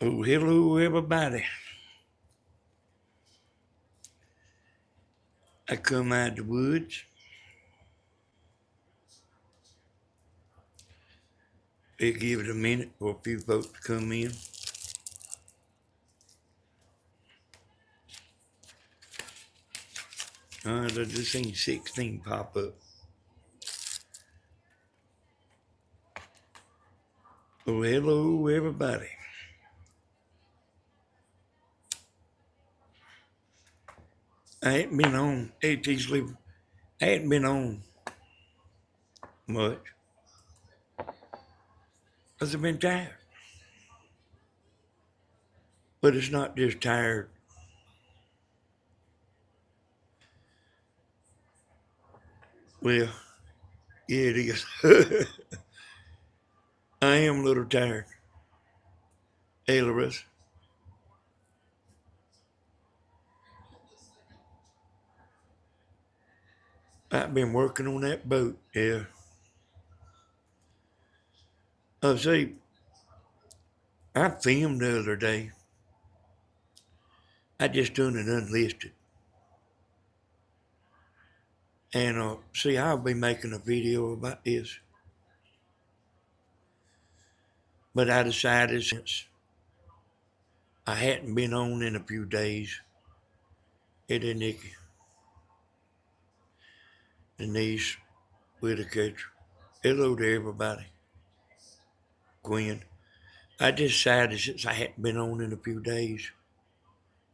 Oh, hello, everybody. I come out the woods. It give it a minute for a few folks to come in. I just seen 16 pop up. Oh, hello, everybody. I ain't been on AT Sleep. I ain't been on much because I've been tired. But it's not just tired. Well, yeah, it is. I am a little tired. Ailerus. I've been working on that boat, yeah. See, I filmed the other day. I just done it unlisted. And see, I'll be making a video about this. But I decided since I hadn't been on in a few days, it and Nikki, Denise, Whitaker, hello to everybody, Gwen. I decided since I hadn't been on in a few days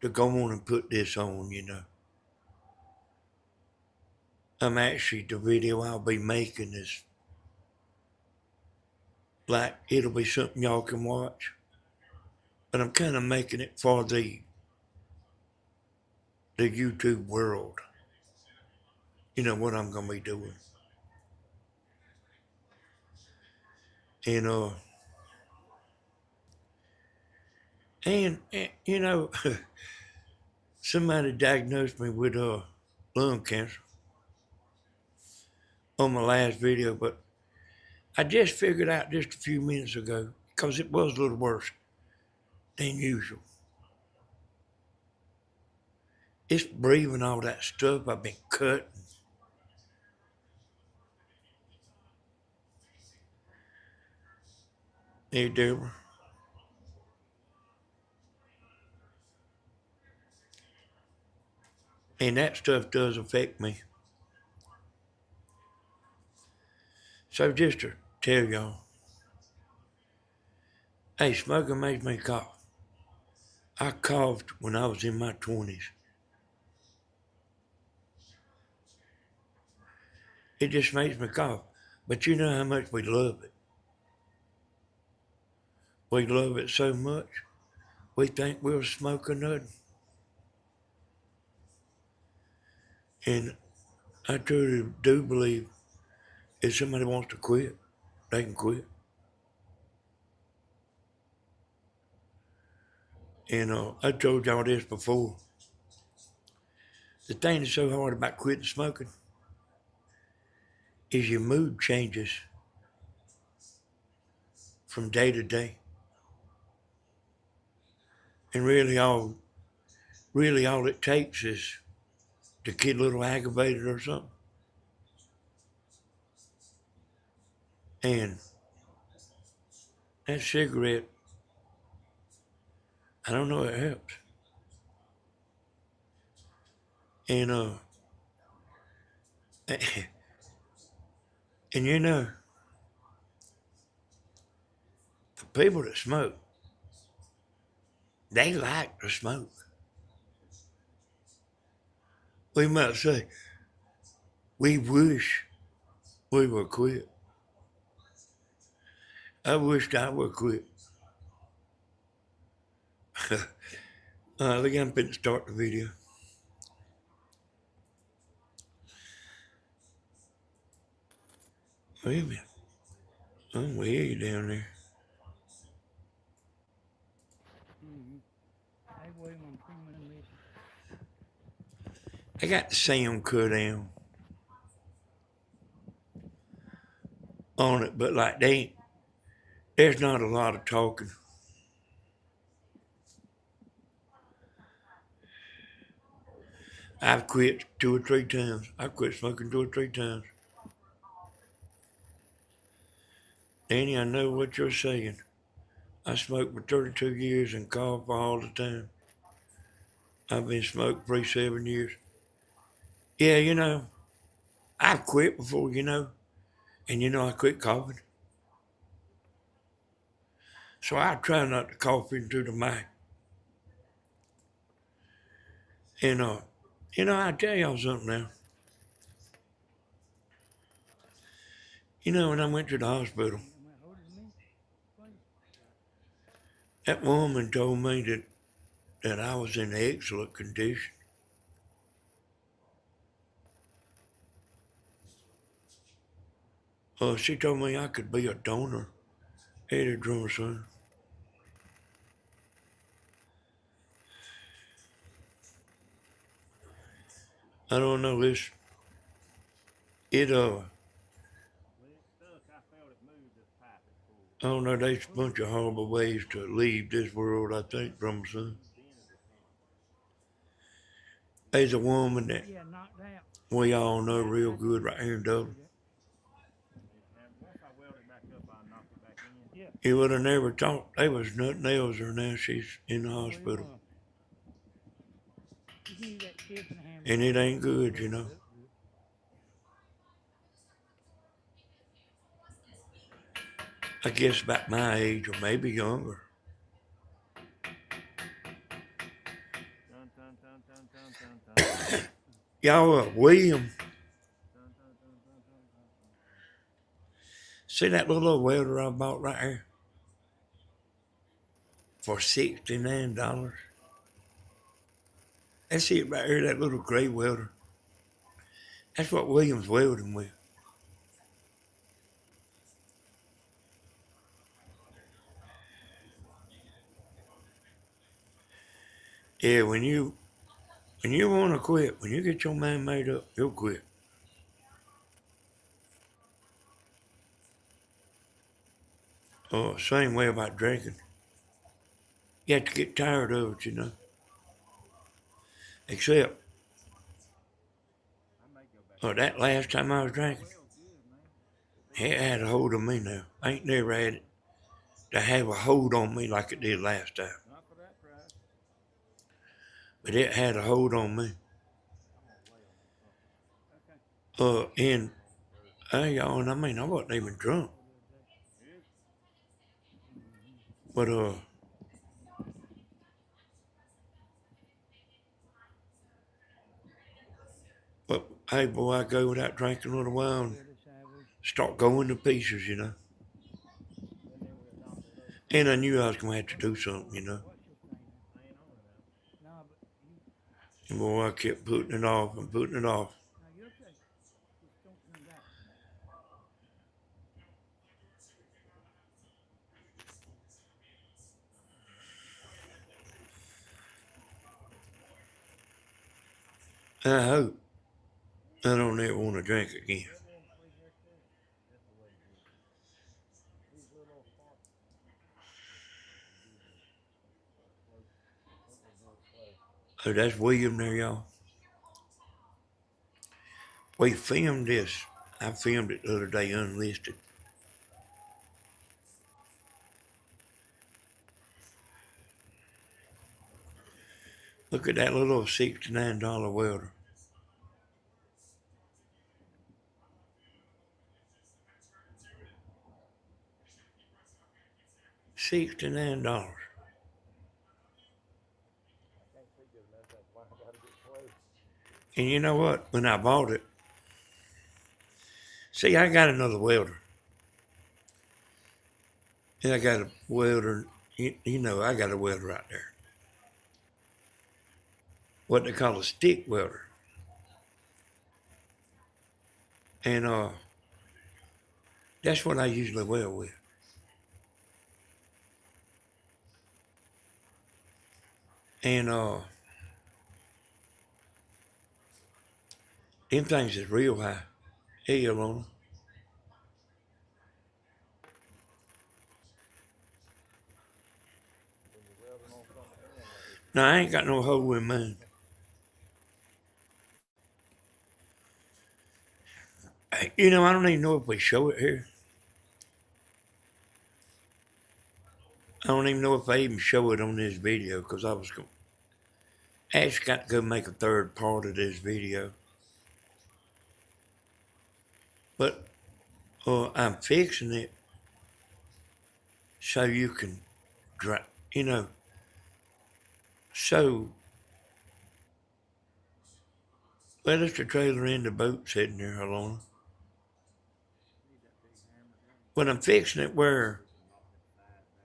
to go on and put this on. I'm actually, the video I'll be making is like, it'll be something y'all can watch. But I'm kind of making it for the YouTube world. You know what I'm going to be doing. And somebody diagnosed me with lung cancer on my last video, but I just figured out just a few minutes ago, because it was a little worse than usual. It's breathing all that stuff I've been cutting. Hey, Deborah. And that stuff does affect me. So just to tell y'all, hey, smoking makes me cough. I coughed when I was in my 20s. It just makes me cough. But you know how much we love it. We love it so much, we think we'll smoke nothing. And I truly do believe if somebody wants to quit, they can quit. And I told y'all this before. The thing that's so hard about quitting smoking is your mood changes from day to day. And really all it takes is to get a little aggravated or something. And that cigarette, I don't know, it helps. And and the people that smoke, they like to smoke. We might say, we wish we would quit. I wished I would quit. Look, I'm going to start the video. Wait a minute. Oh, we hear you down there. I got the sound cut down on it, but like there's not a lot of talking. I've quit 2 or 3 times. I've quit smoking 2 or 3 times. Danny, I know what you're saying. I smoked for 32 years and cough all the time. I've been smoking for 7 years. Yeah, I've quit before, and I quit coughing. So I try not to cough into the mic. And, I tell y'all something now. When I went to the hospital, that woman told me that I was in excellent condition. She told me I could be a donor at a drummer son. I don't know this. I don't know. There's a bunch of horrible ways to leave this world. I think, drummer son. There's a woman that we all know real good right here in Dublin. You would have never thought there was nothing else her now. She's in the hospital. And it ain't good. I guess about my age or maybe younger. Y'all, William. See that little welder I bought right here? For $69. That's it right here, that little gray welder. That's what William's welding with. Yeah, when you want to quit, when you get your mind made up, you'll quit. Oh, same way about drinking. You have to get tired of it. Except, that last time I was drinking, it had a hold on me now. I ain't never had it to have a hold on me like it did last time. But it had a hold on me. And y'all, and I mean, I wasn't even drunk. But hey, boy, I go without drinking a little while and start going to pieces. And I knew I was gonna have to do something. And boy, I kept putting it off and putting it off. And I hope I don't ever want to drink again. Oh, that's William there, y'all. We filmed this. I filmed it the other day unlisted. Look at that little $69 welder. $69. And you know what? When I bought it, see, I got another welder. And I got a welder. I got a welder right there. What they call a stick welder. And that's what I usually weld with. And them things is real high. Hell on them. Now, I ain't got no hole in mine. You know, I don't even know if we show it here. I don't even know if I even show it on this video because I was going. Actually, got to go make a third part of this video, but I'm fixing it so you can drive. You know, so well, there's the trailer and the boat sitting there alone. But I'm fixing it where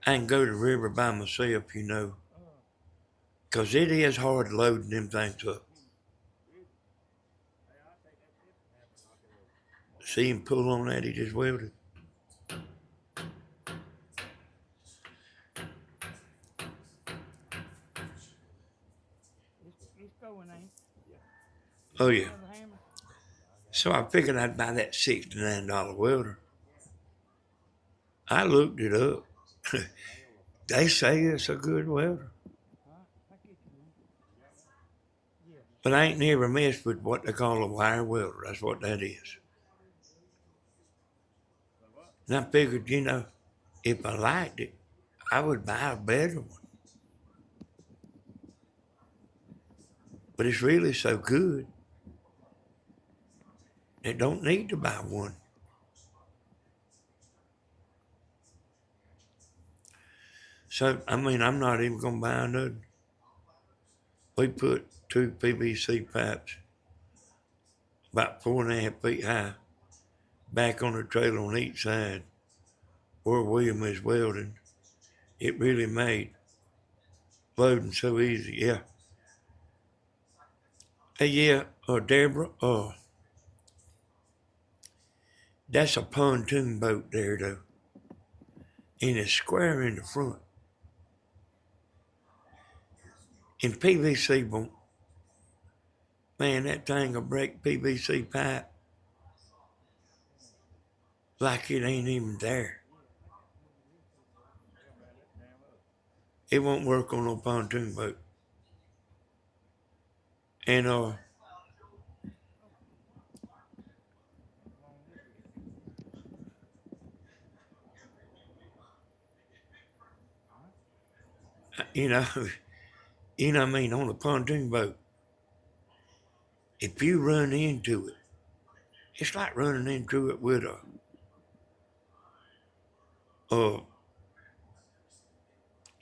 I can go to the river by myself, you know, because it is hard loading them things up. See him pull on that, he just welded. Oh, yeah. So I figured I'd buy that $69 welder. I looked it up. They say it's a good welder. But I ain't never messed with what they call a wire welder. That's what that is. And I figured, you know, if I liked it, I would buy a better one. But it's really so good, they don't need to buy one. So, I mean, I'm not even going to buy another. We put 2 PVC pipes about 4.5 feet high back on the trailer on each side where William is welding. It really made loading so easy, yeah. Hey, yeah, Deborah, that's a pontoon boat there, though. And it's square in the front. And PVC won't, man, that thing will break PVC pipe like it ain't even there. It won't work on no pontoon boat. And you know, you know what I mean, on a pontoon boat, if you run into it, it's like running into it with uh,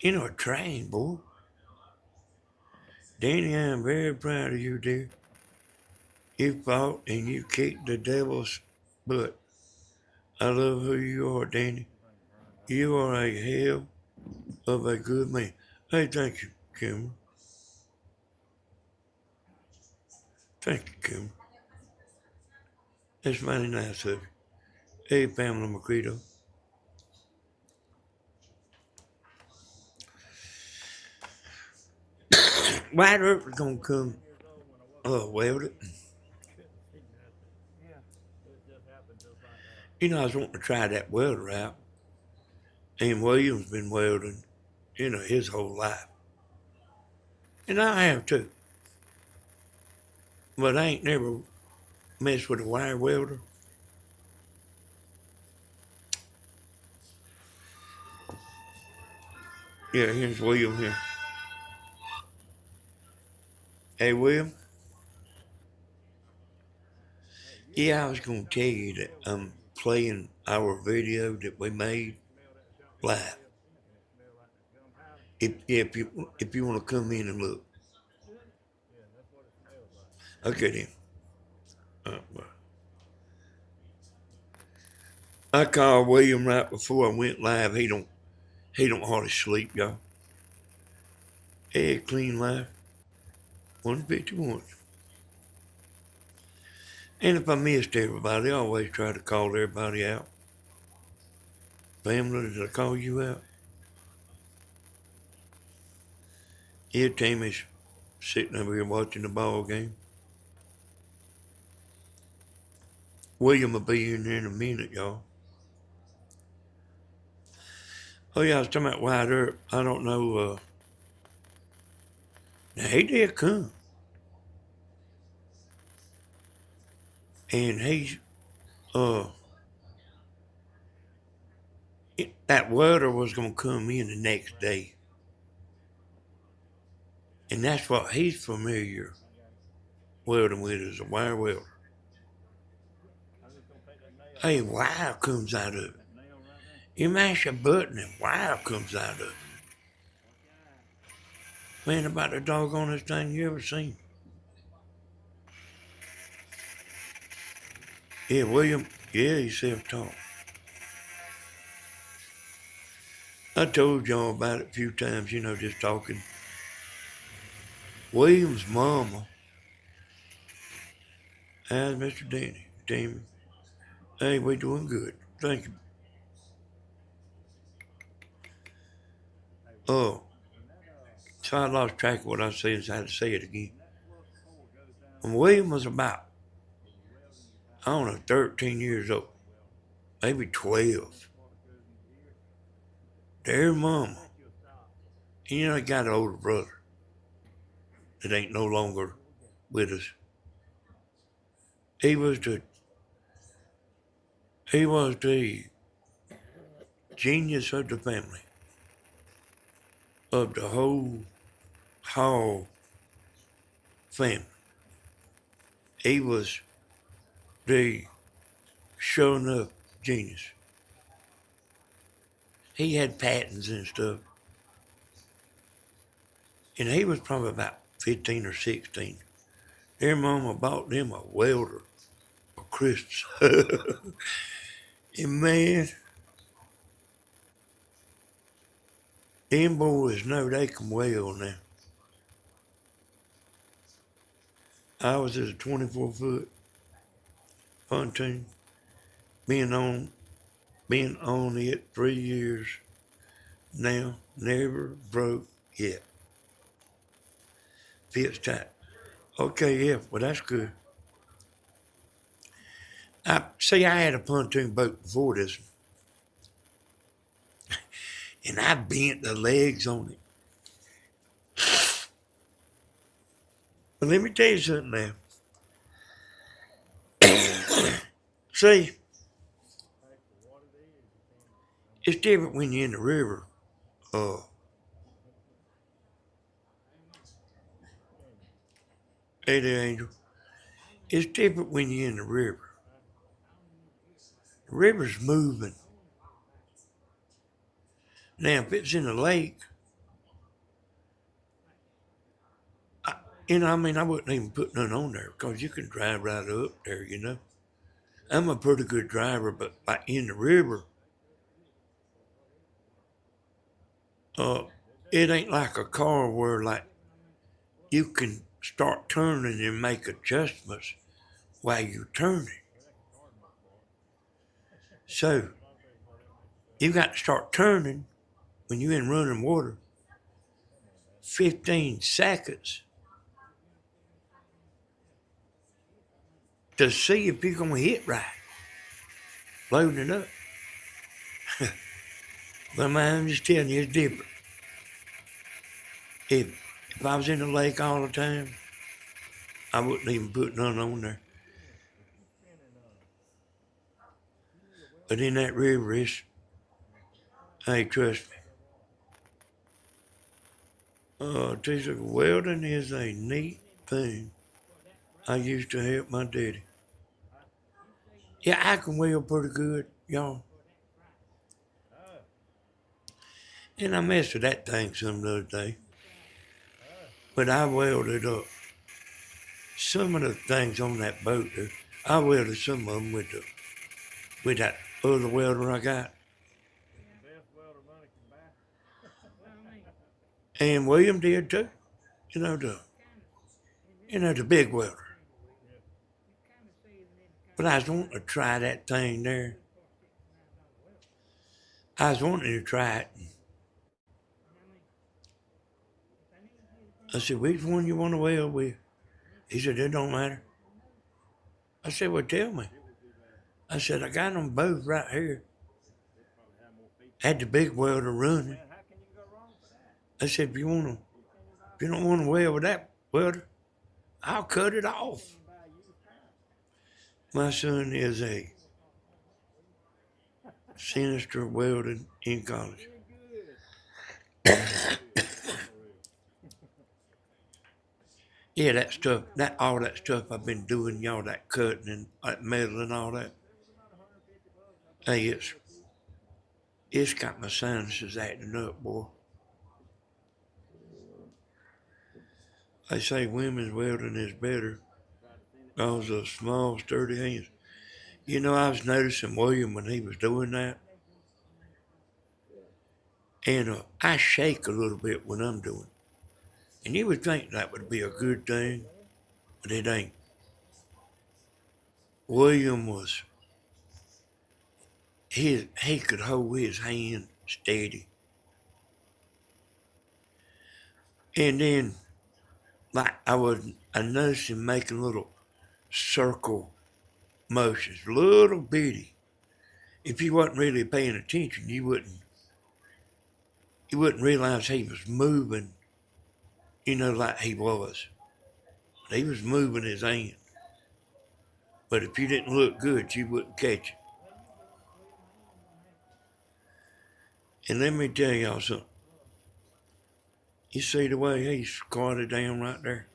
a train, boy. Danny, I'm very proud of you, dear. You fought and you kicked the devil's butt. I love who you are, Danny. You are a hell of a good man. Hey, thank you, Kim. Thank you, Kim. That's mighty nice of you. Hey, Pamela McCredo. White Earth is gonna come weld it. You know, I was wanting to try that welder out. And William's been welding, you know, his whole life. And I have too. But I ain't never messed with a wire welder. Yeah, here's William here. Hey, William. Yeah, I was gonna tell you that I'm playing our video that we made live. If you want to come in and look. Okay then. Well, I called William right before I went live. He don't hardly sleep, y'all. Hey, clean life. 151. And if I missed everybody, I always try to call everybody out. Pamela, did I call you out? Yeah, Tammy's sitting over here watching the ball game. William will be in there in a minute, y'all. Oh yeah, I was talking about White Earp. I don't know. Now he did come, and he's uh, that welder was gonna come in the next day, and that's what he's familiar welding with is a wire welder. Hey, wire comes out of it. You mash a button and wire comes out of it. Man, about the doggonest thing you ever seen. Yeah, William, yeah, he's self-taught. I told y'all about it a few times, just talking. William's mama asked Mr. Danny, Damon, hey, we doing good. Thank you. Oh, so I lost track of what I said, so I had to say it again. When William was about, I don't know, 13 years old, maybe 12, their mama, and he got an older brother that ain't no longer with us. He was the genius of the family, of the whole Hall family. He was the sure enough genius. He had patents and stuff. And he was probably about 15 or 16. Their mama bought them a welder for Christmas. And man, them boys know they can weld now. I was at a 24-foot pontoon, being on it 3 years now, never broke yet. Fits tight. Okay, yeah, well that's good. I had a pontoon boat before this one, and I bent the legs on it. But let me tell you something now. See, it's different when you're in the river. Hey there, Angel. It's different when you're in the river. The river's moving. Now, if it's in a lake, I wouldn't even put none on there because you can drive right up there. I'm a pretty good driver, but like in the river, it ain't like a car where like you can start turning and make adjustments while you're turning. So you got to start turning when you're in running water 15 seconds to see if you're going to hit right, loading it up. But man, I'm just telling you, it's different. If I was in the lake all the time, I wouldn't even put none on there. But in that river, hey, trust me. Welding is a neat thing. I used to help my daddy. Yeah, I can weld pretty good, y'all. And I messed with that thing some the other day. But I welded up some of the things on that boat there. I welded some of them with that other welder I got. And William did too. The big welder. But I was wanting to try that thing there. I was wanting to try it. I said, which one you want to weld with? He said, it don't matter. I said, well, tell me. I said, I got them both right here. Had the big welder running. I said, if you don't want to weld with that welder, I'll cut it off. My son is a Sinister welding in college. Yeah, that stuff, that all that stuff I've been doing, y'all, that cutting and that metal and all that. Hey, it's got my sinuses acting up, boy. They say women's welding is better because of small, sturdy hands. You know, I was noticing William when he was doing that, and I shake a little bit when I'm doing it. And you would think that would be a good thing, but it ain't. William was, he could hold his hand steady. And then, like, I noticed him making little circle motions, little bitty. If you wasn't really paying attention, you wouldn't realize he was moving, like he was. He was moving his hand. But if you didn't look good, you wouldn't catch it. And let me tell y'all something. You see the way he's squatted down right there?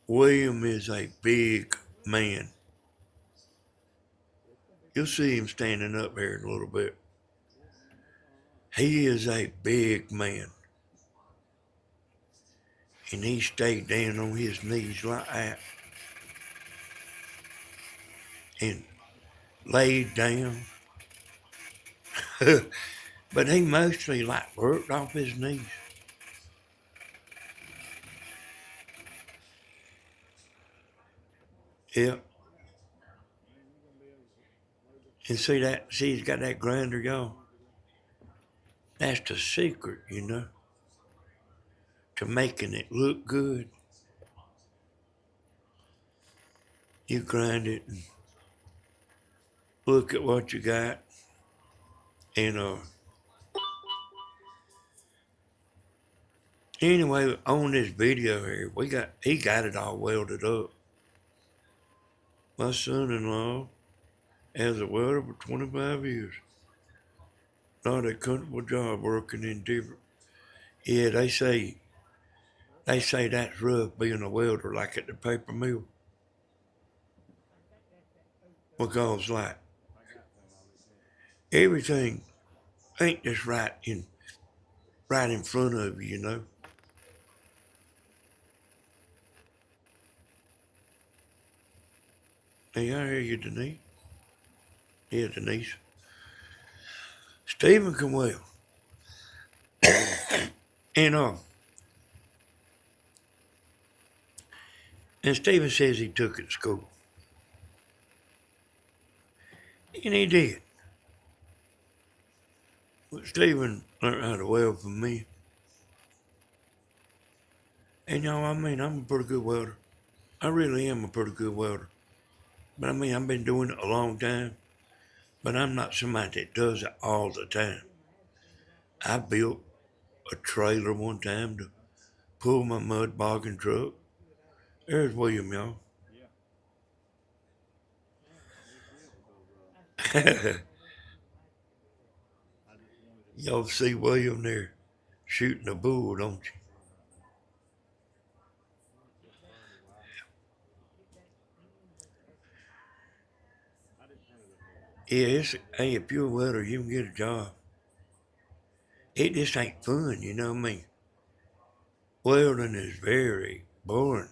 William is a big man. You'll see him standing up here in a little bit. He is a big man. And he stayed down on his knees like that and laid down. But he mostly like worked off his knees. Yeah. And see he's got that grinder, y'all. That's the secret, to making it look good. You grind it and look at what you got. And anyway, on this video here, he got it all welded up. My son-in-law has a welder for 25 years. Not a comfortable job working in different. Yeah, they say that's rough being a welder, like at the paper mill. Because like everything ain't just right in front of you. Hey, I hear you, Denise. Yeah, Denise. Stephen can weld. And and Stephen says he took it to school. And he did. But Stephen learned how to weld from me. And I'm a pretty good welder. I really am a pretty good welder. But I've been doing it a long time. But I'm not somebody that does it all the time. I built a trailer one time to pull my mud bogging truck. There's William, y'all. Y'all see William there shooting a bull, don't you? Yeah, hey, if you're a welder, you can get a job. It just ain't fun, you know what I mean? Welding is very boring.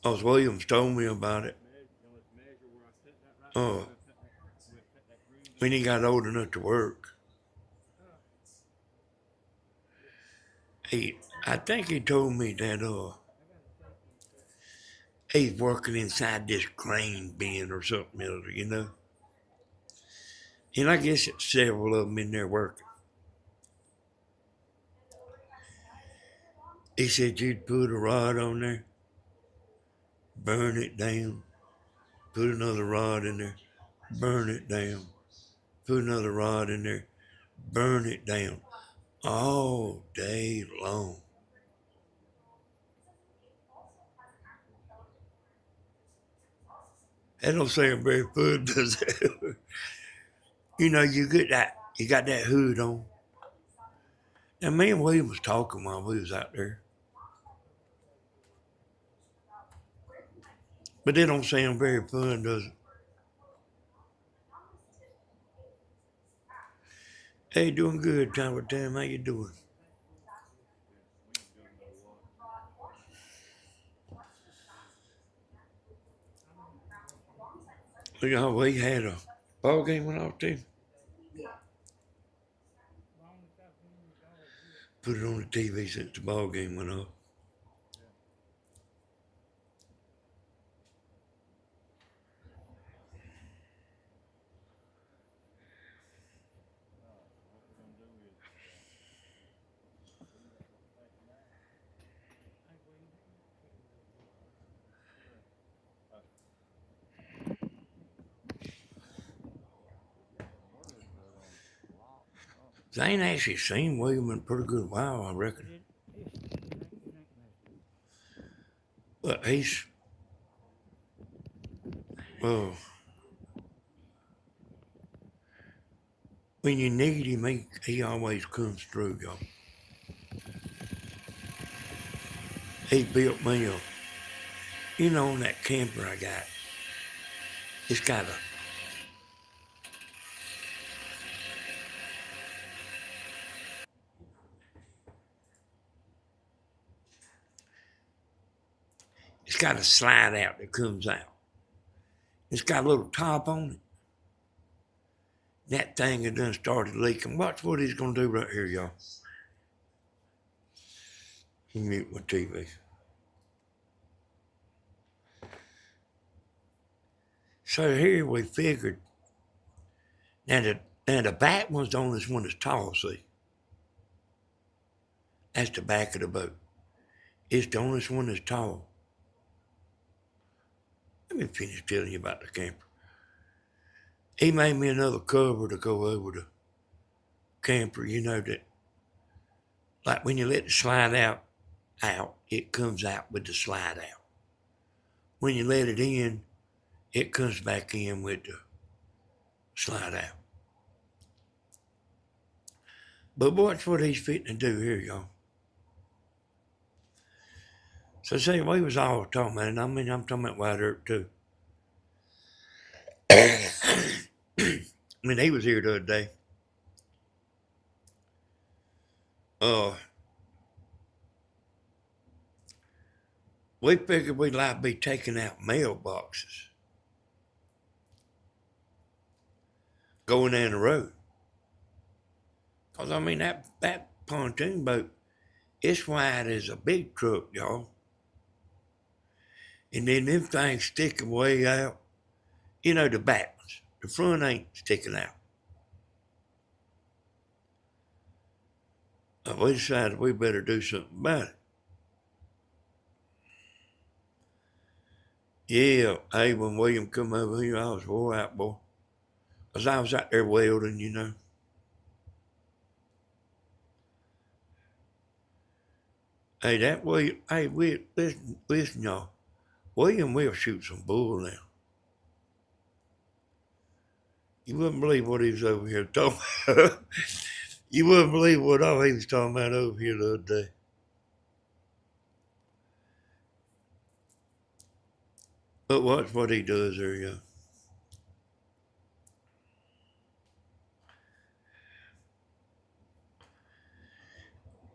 As Williams told me about it, uh, when he got old enough to work, I think he told me that he's working inside this grain bin or something. And I guess it's several of them in there working. He said you'd put a rod on there, burn it down, put another rod in there, burn it down, put another rod in there, burn it down all day long. That don't sound very fun, does it? You know, you got that hood on. And me and William was talking while we was out there. But that don't sound very fun, does it? Hey, doing good, time with time. How you doing? You know, we had a ball game went off too. Put it on the TV since the ball game went off. So I ain't actually seen William in a pretty good while, I reckon. But he's, well, when you need him, he always comes through, y'all. He built me a, you know, on that camper I got. It's got a, it's got a slide out that comes out. It's got a little top on it. That thing had done started leaking. Watch what he's gonna do right here, y'all. He mute my TV. So here we figured. Now the back one's the only one that's tall. See, that's the back of the boat. It's the only one that's tall. Let me finish telling you about the camper. He made me another cover to go over the camper. You know that, like when you let it slide out, it comes out with the slide out. When you let it in, it comes back in with the slide out. But watch what he's fitting to do here, y'all. So see, we was all talking about it. I mean, I'm talking about White Earth too. I mean, he was here the other day. Uh, we figured we'd like be taking out mailboxes going down the road. Cause I mean that pontoon boat, it's wide as a big truck, y'all. And then them things sticking way out. You know the back ones. The front ain't sticking out. We decided we better do something about it. Yeah, hey, when William come over here, I was wore out, boy. Cause I was out there welding, you know. Hey, that William, hey, listen, y'all. William will shoot some bull now. You wouldn't believe what he was over here talking about. You wouldn't believe what all he was talking about over here the other day. But watch what he does there, y'all.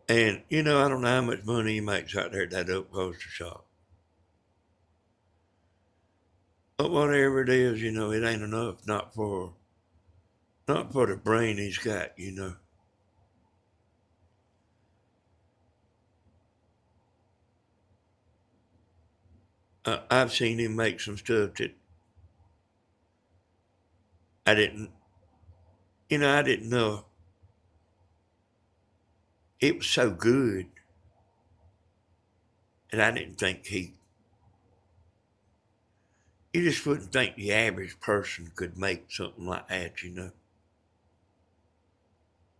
And, you know, I don't know how much money he makes out there at that upholstery shop. But whatever it is, you know, it ain't enough, not for the brain he's got, you know. I've seen him make some stuff that I didn't, I didn't know. It was so good, and I didn't think you just wouldn't think the average person could make something like that, you know.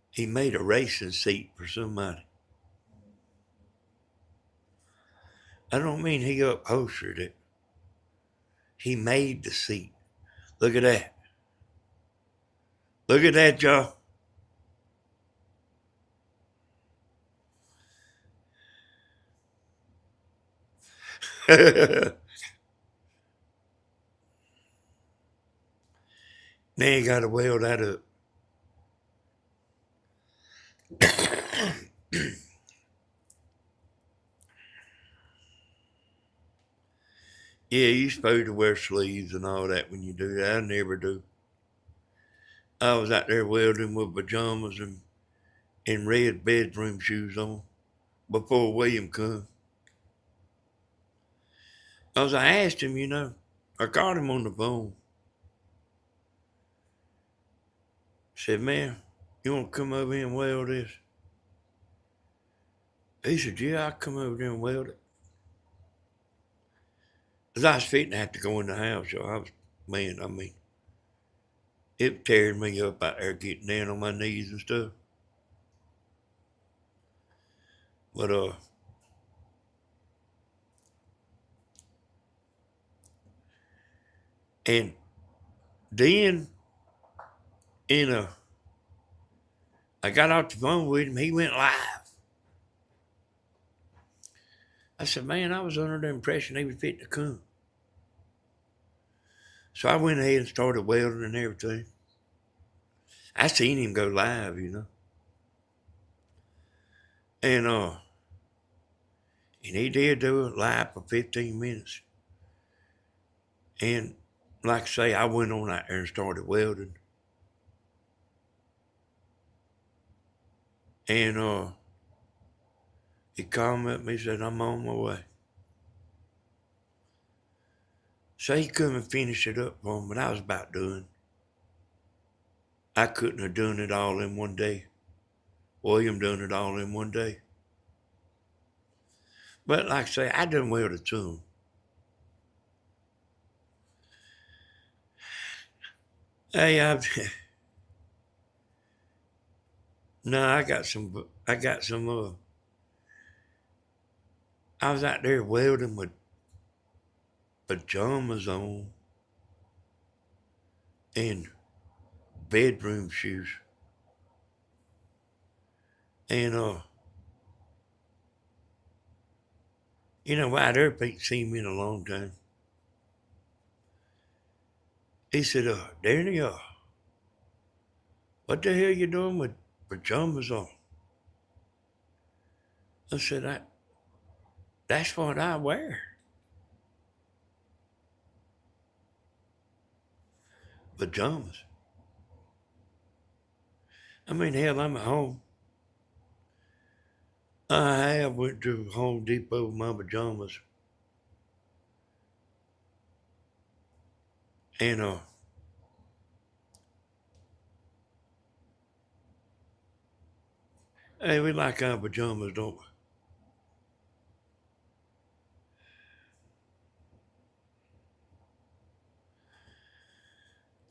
He made a racing seat for somebody. I don't mean he upholstered it. He made the seat. Look at that. Look at that, y'all. Now you got to weld that up. Yeah, you're supposed to wear sleeves and all that when you do that. I never do. I was out there welding with pajamas and red bedroom shoes on before William come. I asked him, I called him on the phone. Said, man, you want to come over here and weld this? He said, yeah, I'll come over there and weld it. Because I was fitting to have to go in the house, so it teared me up out there getting down on my knees and stuff. But, and then, you know, I got off the phone with him. He went live. I said, man, I was under the impression he was fit to come. So I went ahead and started welding and everything. I seen him go live. And he did do it live for 15 minutes. And like I say, I went on out there and started welding. And he called me up and he said, I'm on my way. So he come and finish it up for me, but I was about done. I couldn't have done it all in one day. William done it all in one day. But like I say, I done welded to him. Hey, no, I got some, I was out there welding with pajamas on and bedroom shoes. And White Earp ain't seen me in a long time. He said, Danny, what the hell you doing with pajamas on? I said, that's what I wear. Pajamas. I mean, hell, I'm at home. I have went to Home Depot with my pajamas. And hey, we like our pajamas, don't we?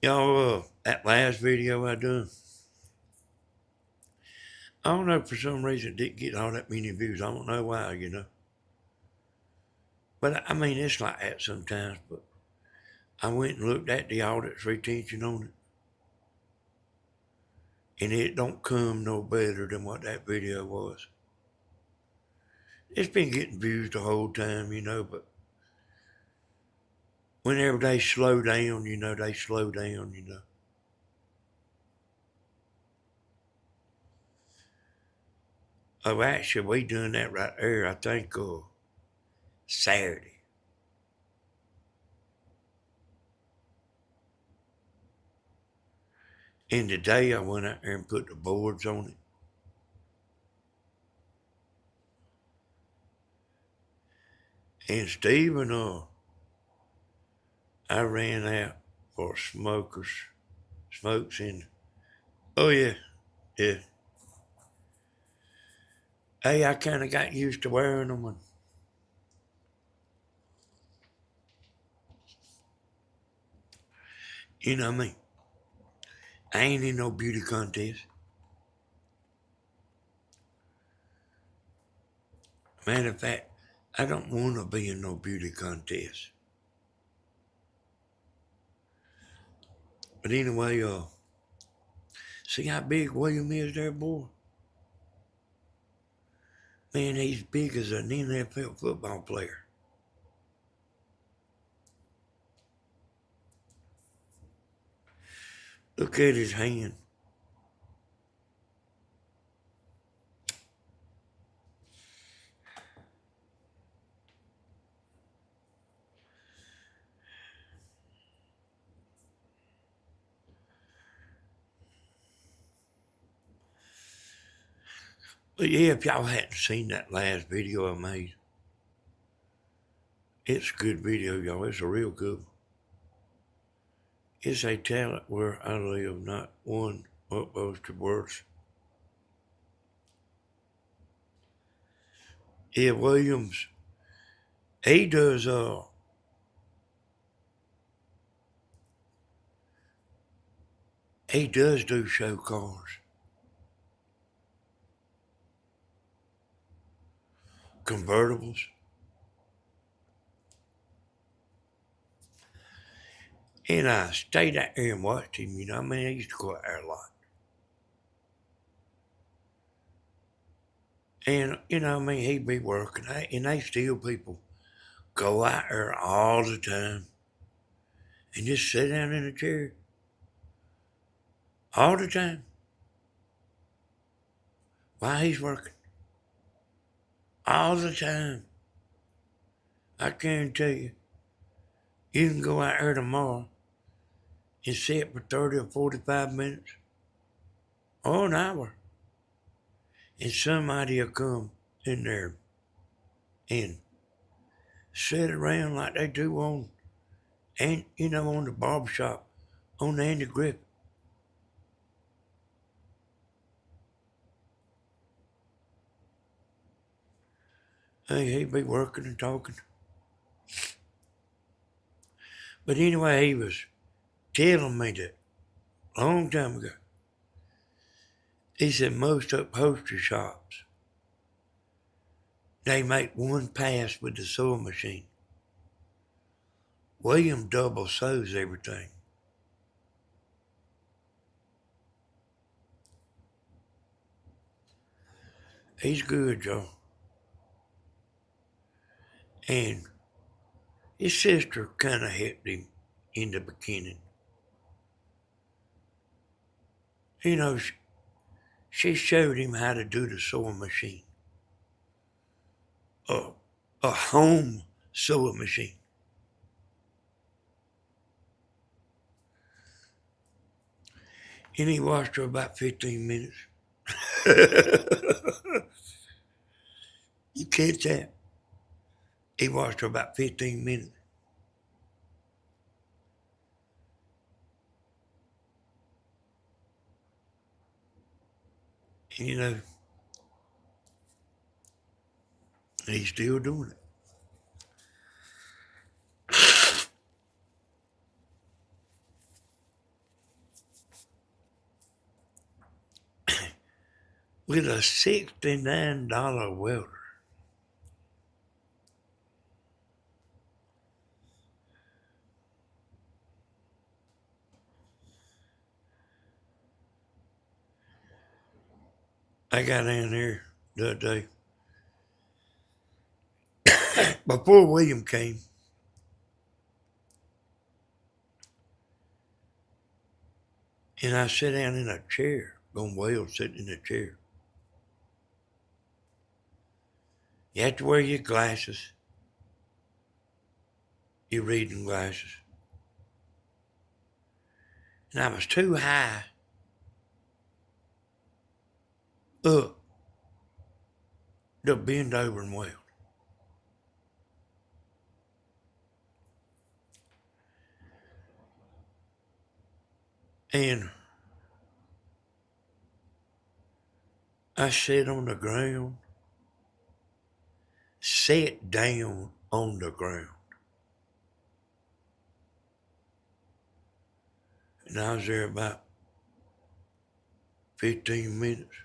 Y'all, that last video I done, I don't know, for some reason it didn't get all that many views. I don't know why. But I mean, it's like that sometimes. But I went and looked at the audience retention on it, and it don't come no better than what that video was. It's been getting views the whole time, but whenever they slow down, they slow down. Oh, actually, we done that right there, I think, Saturday. And today I went out there and put the boards on it. And Stephen, I ran out for smokes in. Oh, yeah, yeah. Hey, I kind of got used to wearing them. And, what I mean? I ain't in no beauty contest. Matter of fact, I don't want to be in no beauty contest. But anyway, see how big William is there, boy? Man, he's big as an NFL football player. Look at his hand. But yeah, if y'all hadn't seen that last video I made, it's a good video, y'all. It's a real good one. It's a talent where I live, not one opposed to worse. Yeah, Williams, he does do show cars, convertibles. And I stayed out there and watched him, you know. I mean, I used to go out there a lot. And, you know, I mean, he'd be working. And they still people go out there all the time and just sit down in a chair all the time while he's working. All the time. I guarantee you, you can go out there tomorrow and sit for 30 or 45 minutes or an hour, and somebody will come in there and sit around like they do on, and you know, on the barbershop, on Andy Griffith. Hey, he'd be working and talking. But anyway, he was telling me that a long time ago. He said most upholstery shops, they make one pass with the sewing machine. William double sews everything. He's good, y'all. And his sister kind of helped him in the beginning. You know, she showed him how to do the sewing machine. A home sewing machine. And he watched her about 15 minutes. You catch that? He watched her about 15 minutes. And you know, he's still doing it. With a $69 welder. I got down there the other day. Before William came, and I sat down in a chair, going well sitting in a chair. You have to wear your glasses, your reading glasses. And I was too high up to bend over and weld. And I sat on the ground, sat down on the ground. And I was there about 15 minutes.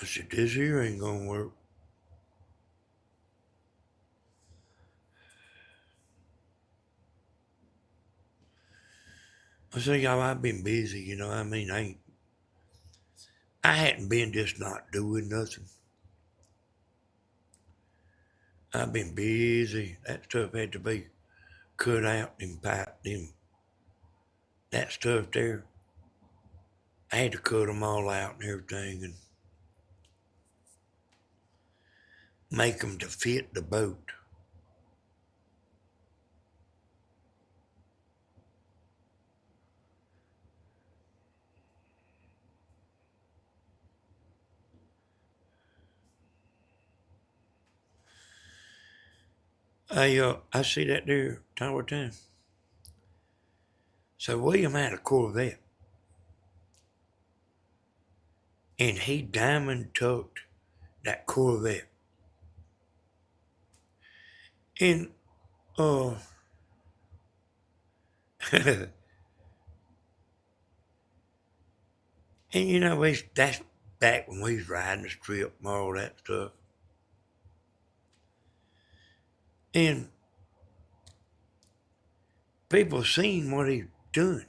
I said, this here ain't gonna work. So y'all, I've been busy, I hadn't been just not doing nothing. I've been busy. That stuff had to be cut out and piped in. That stuff there, I had to cut them all out and everything and make them to fit the boat. I see that there tower time. So William had a Corvette, and he diamond tucked that Corvette. And uh, and that's back when we was riding the strip and all that stuff. And people seen what he done.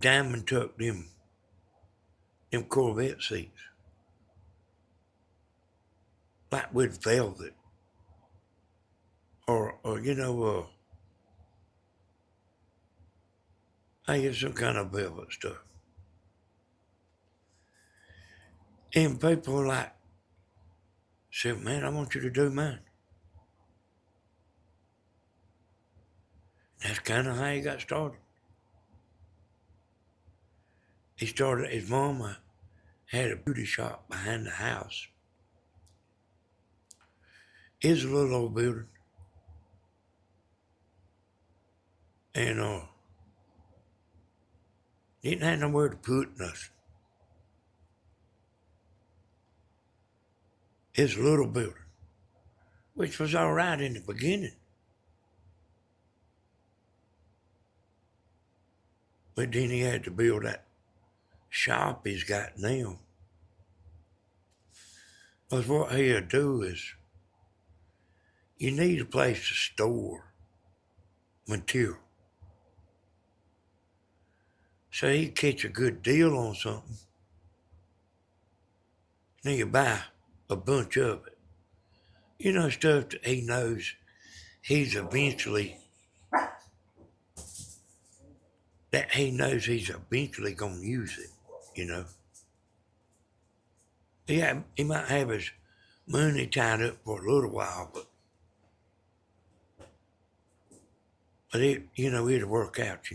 Diamond tucked them Corvette seats. Like with velvet. Or I get some kind of velvet stuff. And people were like, said, man, I want you to do mine. That's kind of how he got started. He started, his mama had a beauty shop behind the house. It's a little old building. And didn't have nowhere to put nothing. It's a little building, which was all right in the beginning. But then he had to build that shop he's got now. Because what he'll do is, you need a place to store material. So he'd catch a good deal on something. Then you buy a bunch of it. Stuff that he knows he's eventually gonna use it. Yeah, he might have his money tied up for a little while, but it'll work out.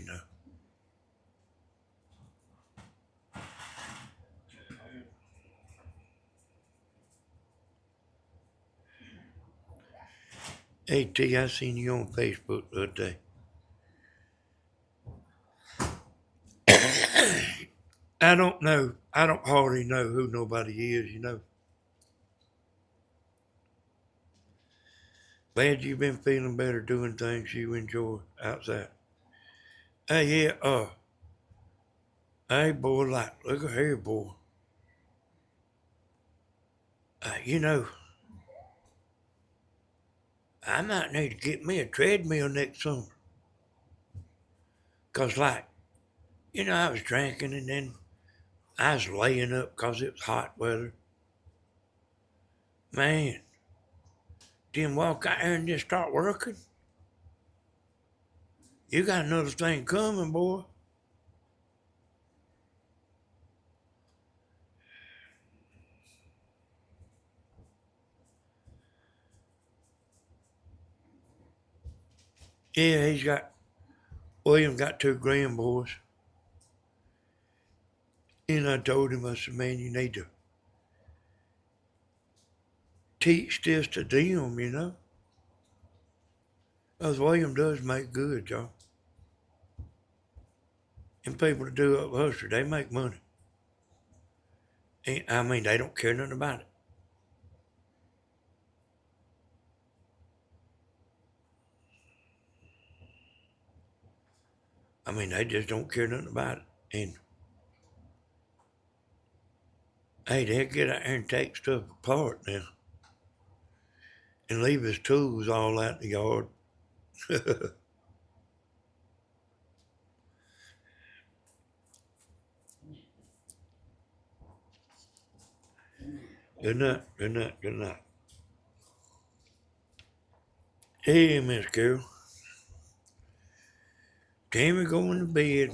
Hey T, I seen you on Facebook the other day. I don't know. I don't hardly know who nobody is. Glad you've been feeling better doing things you enjoy outside. Hey, yeah, hey, boy, look at here, boy. You know, I might need to get me a treadmill next summer. Because, I was drinking and then I was laying up because it was hot weather. Man, then walk out there and just start working. You got another thing coming, boy. Yeah, William got two grandboys. And I told him, I said, man, you need to teach this to them. Because William does make good, y'all. And people that do upholstery, they make money. And, they don't care nothing about it. They just don't care nothing about it. And, hey, they'll get out there and take stuff apart now. And leave his tools all out in the yard. Good night. Good night. Good night. Hey, Miss Carol. Tammy going to bed.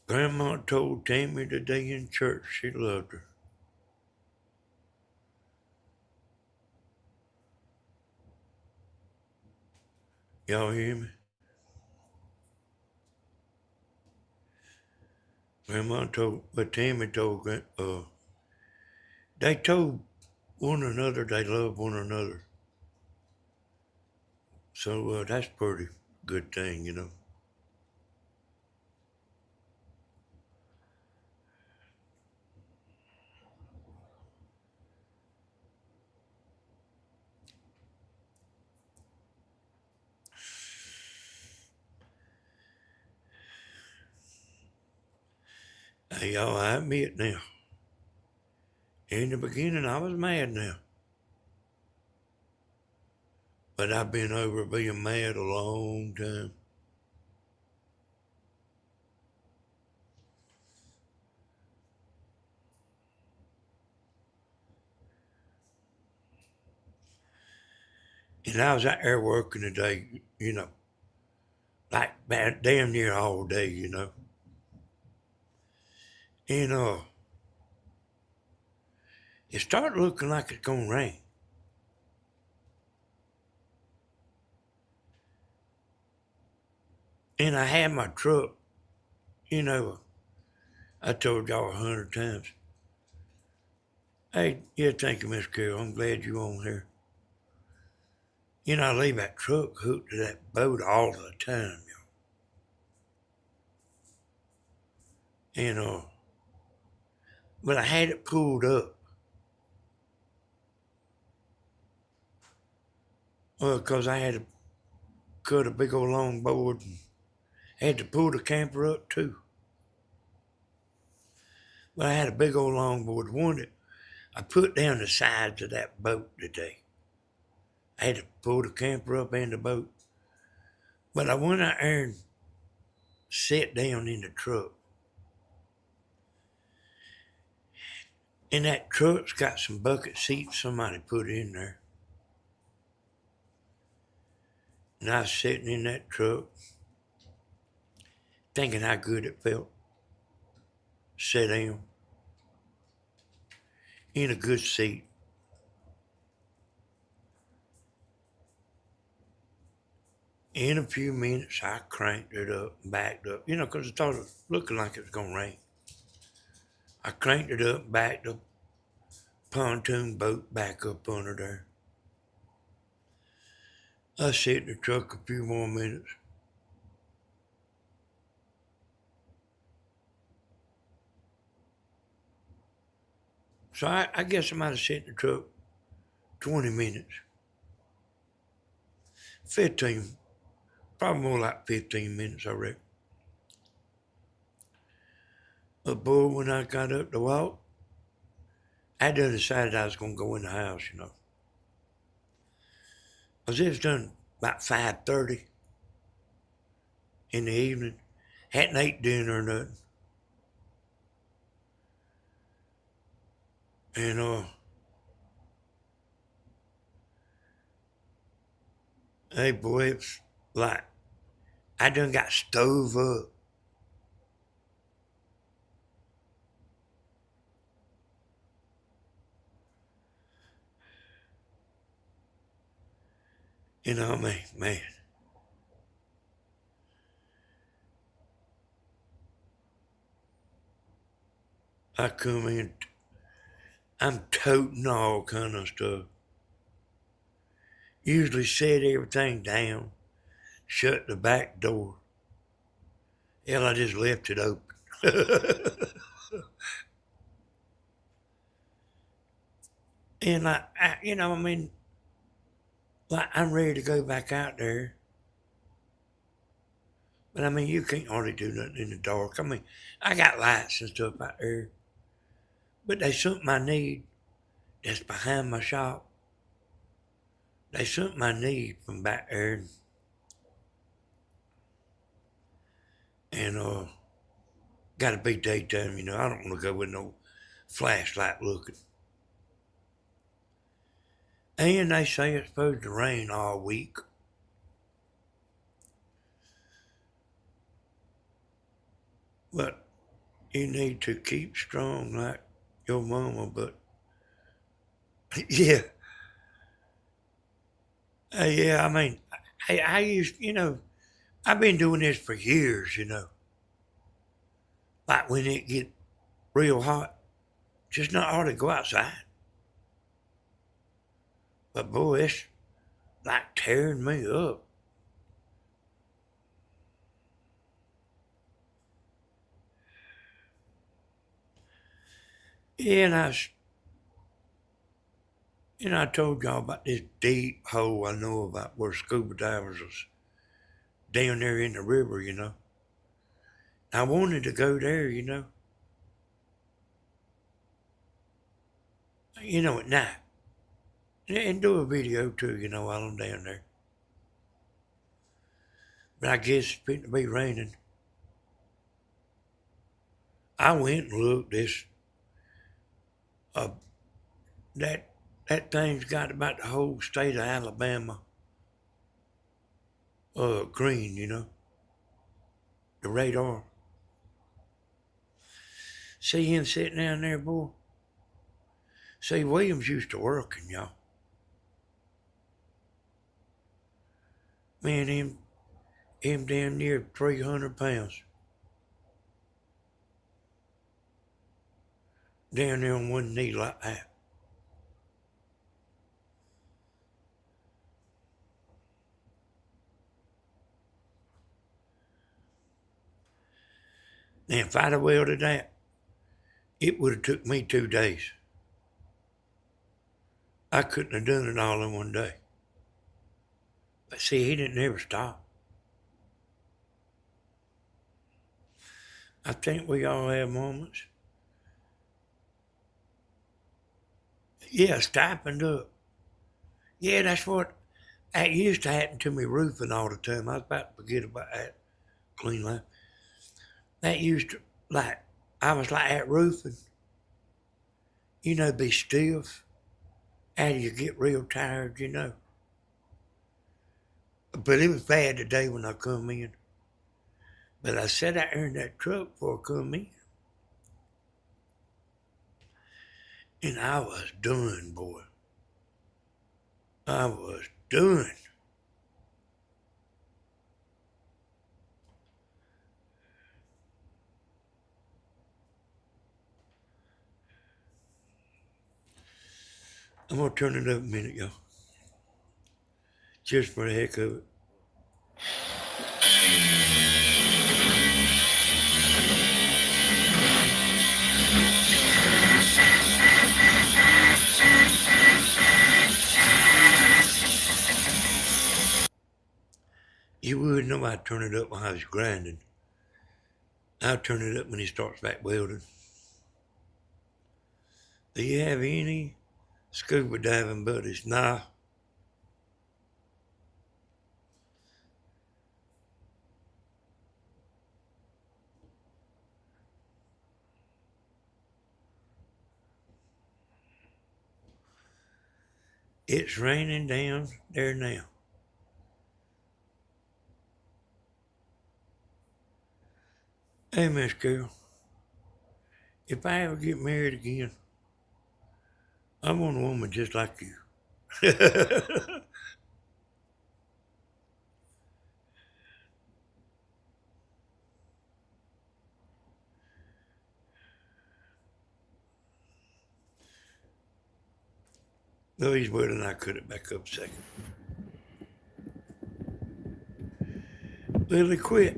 Grandma told Tammy today in church she loved her. Y'all hear me? Tammy told, they told one another they love one another. So that's a pretty good thing, you know. Hey, y'all, I admit now. In the beginning, I was mad now. But I've been over being mad a long time. And I was out there working today, you know, like damn near all day, you know. And it started looking like it's gonna rain. And I had my truck, you know, I told y'all 100 times. Hey, yeah, thank you, Miss Carol. I'm glad you on here. You know, I leave that truck hooked to that boat all the time, you know. And but I had it pulled up. Well, because I had to cut a big old long board and had to pull the camper up too. But I had a big old longboard. One that I put down the sides of that boat today. I had to pull the camper up and the boat. But I went out there and sat down in the truck. And that truck's got some bucket seats somebody put in there. And I was sitting in that truck thinking how good it felt. Sit down in a good seat. In a few minutes, I cranked it up and backed up, you know, because I thought it was looking like it was going to rain. I cranked it up, backed the pontoon boat back up under there. I sat in the truck a few more minutes. So I guess I might have sat in the truck 20 minutes. 15, probably more like 15 minutes, I reckon. But boy, when I got up to walk, I done decided I was going to go in the house, you know. Because it was done about 5:30 in the evening. Hadn't ate dinner or nothing. And hey boy, it's like I done got stove up. You know what I mean? Man, I come in, I'm toting all kind of stuff. Usually set everything down, shut the back door. Hell, I just left it open. And like, you know, I mean, like I'm ready to go back out there. But I mean, you can't hardly do nothing in the dark. I mean, I got lights and stuff out there, but there's something I need that's behind my shop. They sent my knee from back there, and got to be daytime, I don't want to go with no flashlight looking. And they say it's supposed to rain all week. But you need to keep strong like your mama. But yeah, yeah, I mean, I used, I've been doing this for years. Like when it get real hot, just not hard to go outside. But boy, it's like tearing me up. Yeah, and I told y'all about this deep hole I know about where scuba divers was down there in the river. I wanted to go there. At night. And do a video too, while I'm down there. But I guess it's going to be raining. I went and looked. Uh, that that thing's got about the whole state of Alabama green, the radar. See him sitting down there, boy? See, Williams used to work, and y'all. Man, him damn near 300 pounds. Down there on one knee like that. Now, if I'd have welded that, it would have took me 2 days. I couldn't have done it all in one day. But see, he didn't ever stop. I think we all have moments. Yeah, stipened up. Yeah, that used to happen to me roofing all the time. I was about to forget about that. Clean life. That used to, I was like that roofing. Be stiff. And you get real tired. But it was bad the day when I come in. But I sat out there in that truck before I come in. And I was done, boy. I was done. I'm going to turn it up a minute, y'all. Just for the heck of it. You wouldn't know I'd turn it up while I was grinding. I'll turn it up when he starts back welding. Do you have any scuba diving buddies? Nah. It's raining down there now. Hey, Miss Carol, if I ever get married again, I want a woman just like you. No, he's waiting. I cut it back up a second. Lily quit.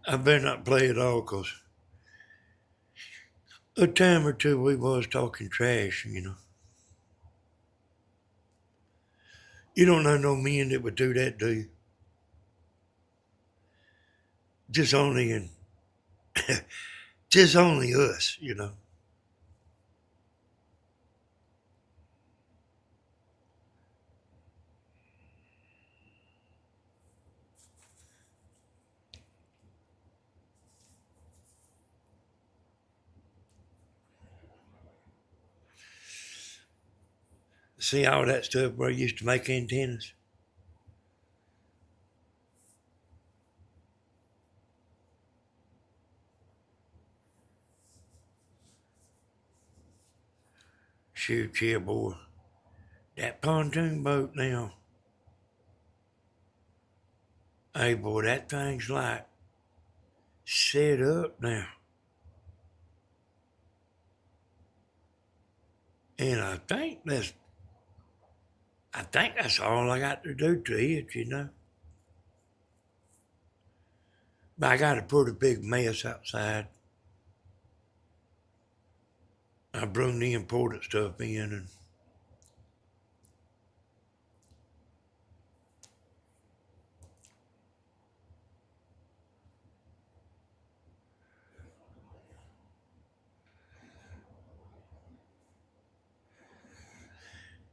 I better not play at all, because a time or two we was talking trash. You don't know no men that would do that, do you? Just only in, just only us, you know. See all that stuff where I used to make antennas? Shoot, yeah, boy. That pontoon boat now. Hey, boy, that thing's like set up now. And I think that's all I got to do to it, you know. But I got a pretty big mess outside. I brung the imported stuff in, and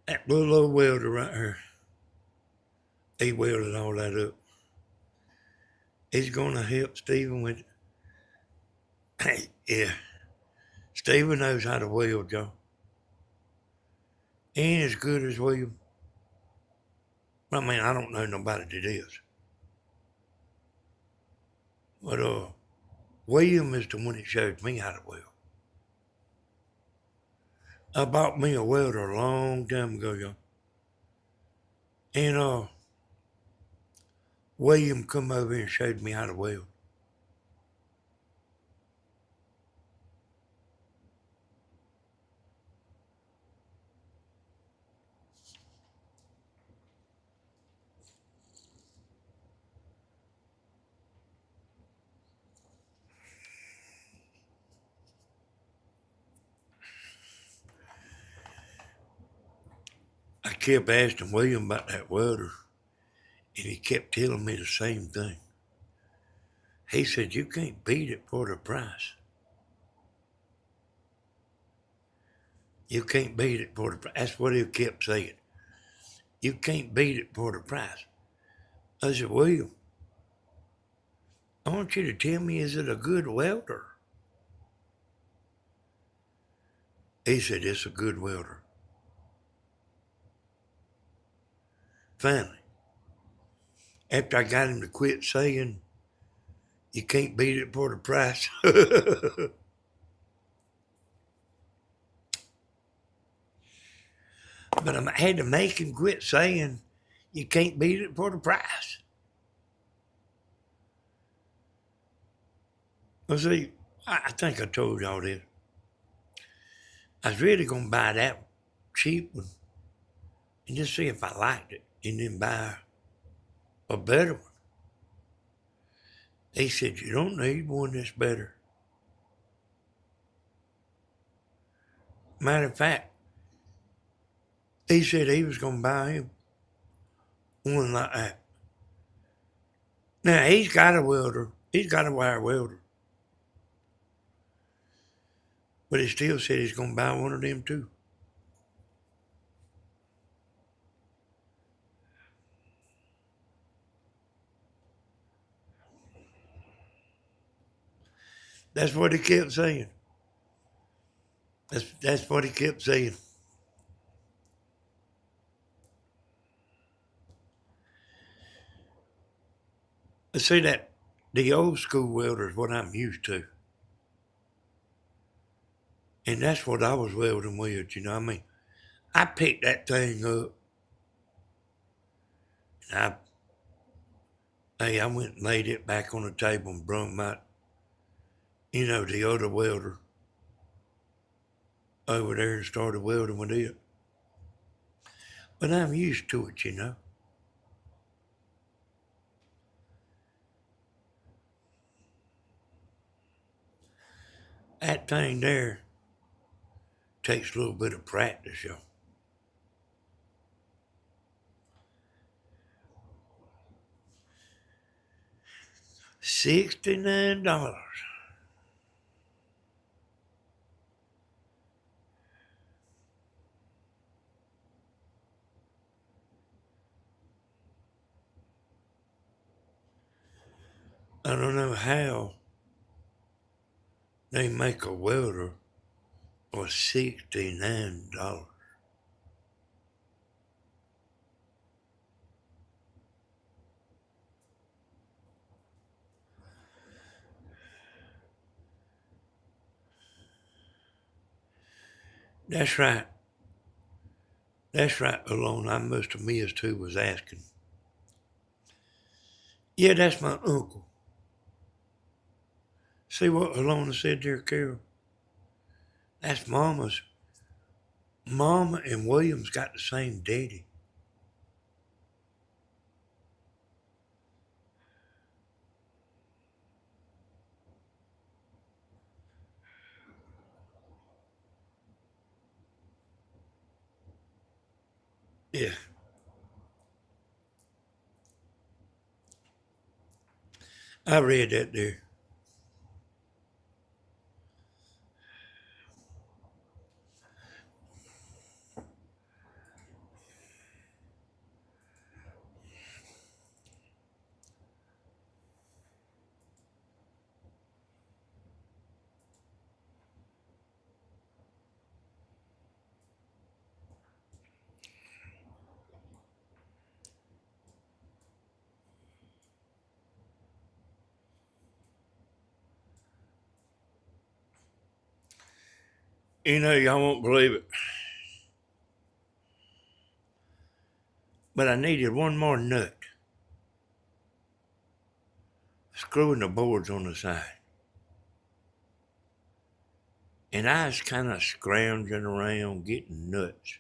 that little old welder right here, he welded all that up. He's gonna help Stephen with yeah. Stephen knows how to weld, y'all. Ain't as good as William. I mean, I don't know nobody that is. But William is the one that showed me how to weld. I bought me a welder a long time ago, y'all. And William come over and showed me how to weld. I kept asking William about that welder, and he kept telling me the same thing. He said, "You can't beat it for the price. You can't beat it for the price." That's what he kept saying. You can't beat it for the price. I said, "William, I want you to tell me, is it a good welder?" He said, "It's a good welder." Finally, after I got him to quit saying, "You can't beat it for the price." But I had to make him quit saying, "You can't beat it for the price." Well, see, I think I told y'all this. I was really going to buy that cheap one and just see if I liked it and then buy a better one. He said, "You don't need one that's better." Matter of fact, he said he was going to buy him one like that. Now, he's got a welder. He's got a wire welder. But he still said he's going to buy one of them too. That's what he kept saying. That's what he kept saying. I see that the old school welder is what I'm used to. And that's what I was welding with, you know what I mean? I picked that thing up and I went and laid it back on the table and brung my, the other welder over there and started welding with it. But I'm used to it, you know. That thing there takes a little bit of practice, y'all. $69. I don't know how they make a welder for $69. That's right. That's right, Alone. I must have missed who was asking. Yeah, that's my uncle. See what Alona said there, Carol? That's Mama's. Mama and Williams got the same daddy. Yeah, I read that there. You know, y'all won't believe it, but I needed one more nut, screwing the boards on the side. And I was kind of scrounging around getting nuts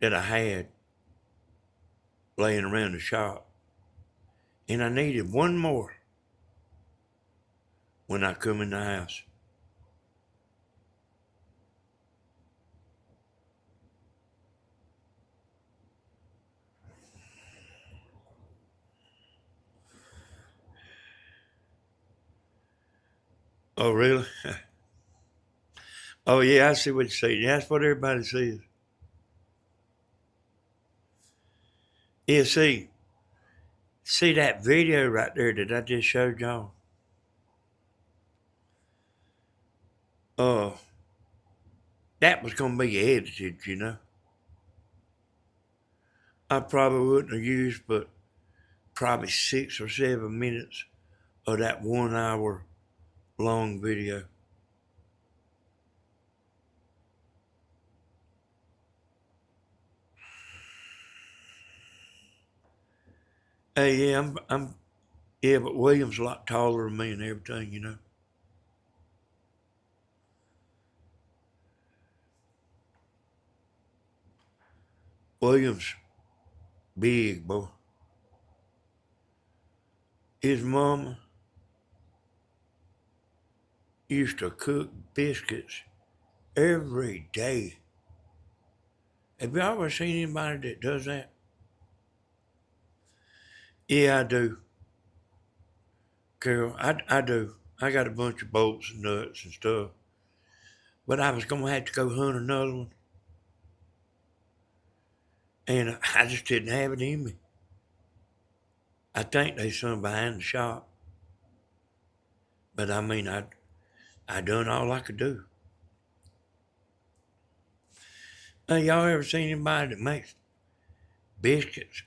that I had laying around the shop. And I needed one more when I come in the house. Oh, really? Oh, yeah, I see what you're saying. That's what everybody says. Yeah, see that video right there that I just showed y'all? Uh, that was going to be edited, you know. I probably wouldn't have used but probably 6 or 7 minutes of that 1 hour long video. Hey, yeah, yeah, but William's a lot taller than me and everything, you know. William's big, boy. His mama used to cook biscuits every day. Have you ever seen anybody that does that? Yeah, I do, Carol. I do. I got a bunch of bolts and nuts and stuff. But I was going to have to go hunt another one. And I just didn't have it in me. I think they some behind the shop. But I mean, I done all I could do. Y'all ever seen anybody that makes biscuits?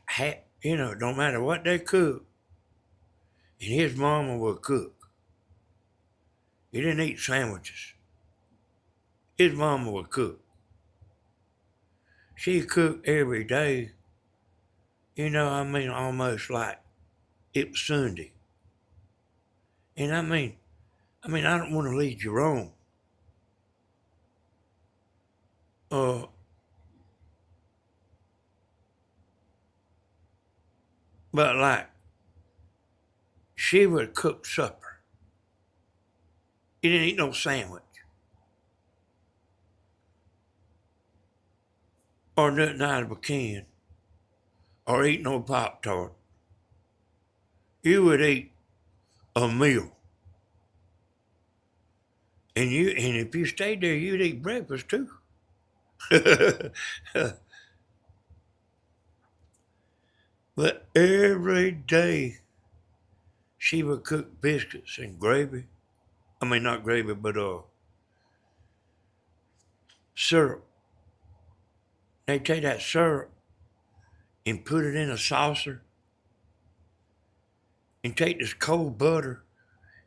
You know, don't matter what they cook. And his mama would cook. He didn't eat sandwiches. His mama would cook. She cooked every day. You know, I mean, almost like it was Sunday. And I don't want to lead you wrong. Uh, but like, she would cook supper. He didn't eat no sandwich or nothing out of a can or eat no Pop Tart. You would eat a meal. And if you stayed there, you'd eat breakfast too. But every day she would cook biscuits and gravy. I mean, not gravy, but syrup. They take that syrup and put it in a saucer and take this cold butter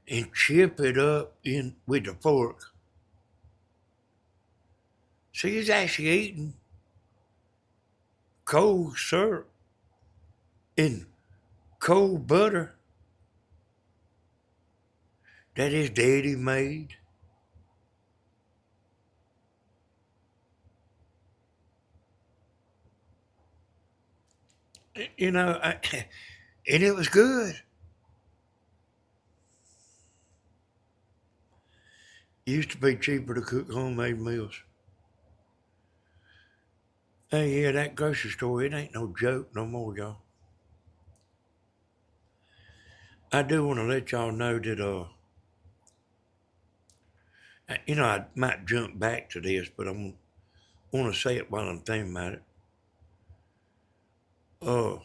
and chip it up in with the fork. So he's actually eating cold syrup and cold butter that his daddy made. You know, and it was good. It used to be cheaper to cook homemade meals. Hey, yeah, that grocery store, it ain't no joke no more, y'all. I do want to let y'all know that, I might jump back to this, but I want to say it while I'm thinking about it. Uh,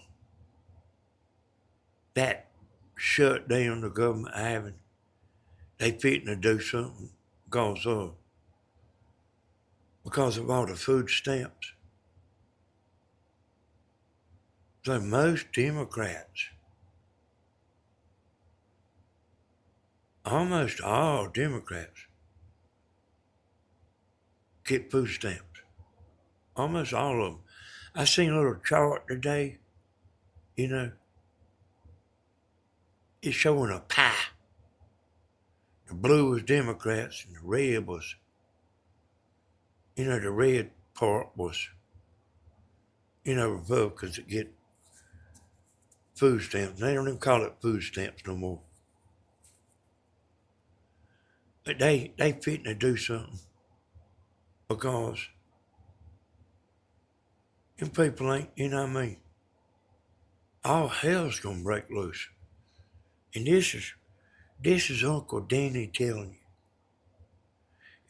that shutdown the government having, they fitting to do something because of all the food stamps. So most Democrats, almost all Democrats, get food stamps. Almost all of them. I seen a little chart today, you know, it's showing a pie. The blue was Democrats and the red was, the red part was, Republicans that get food stamps. They don't even call it food stamps no more. But they fitting to do something because them people ain't, all hell's gonna break loose. And this is Uncle Danny telling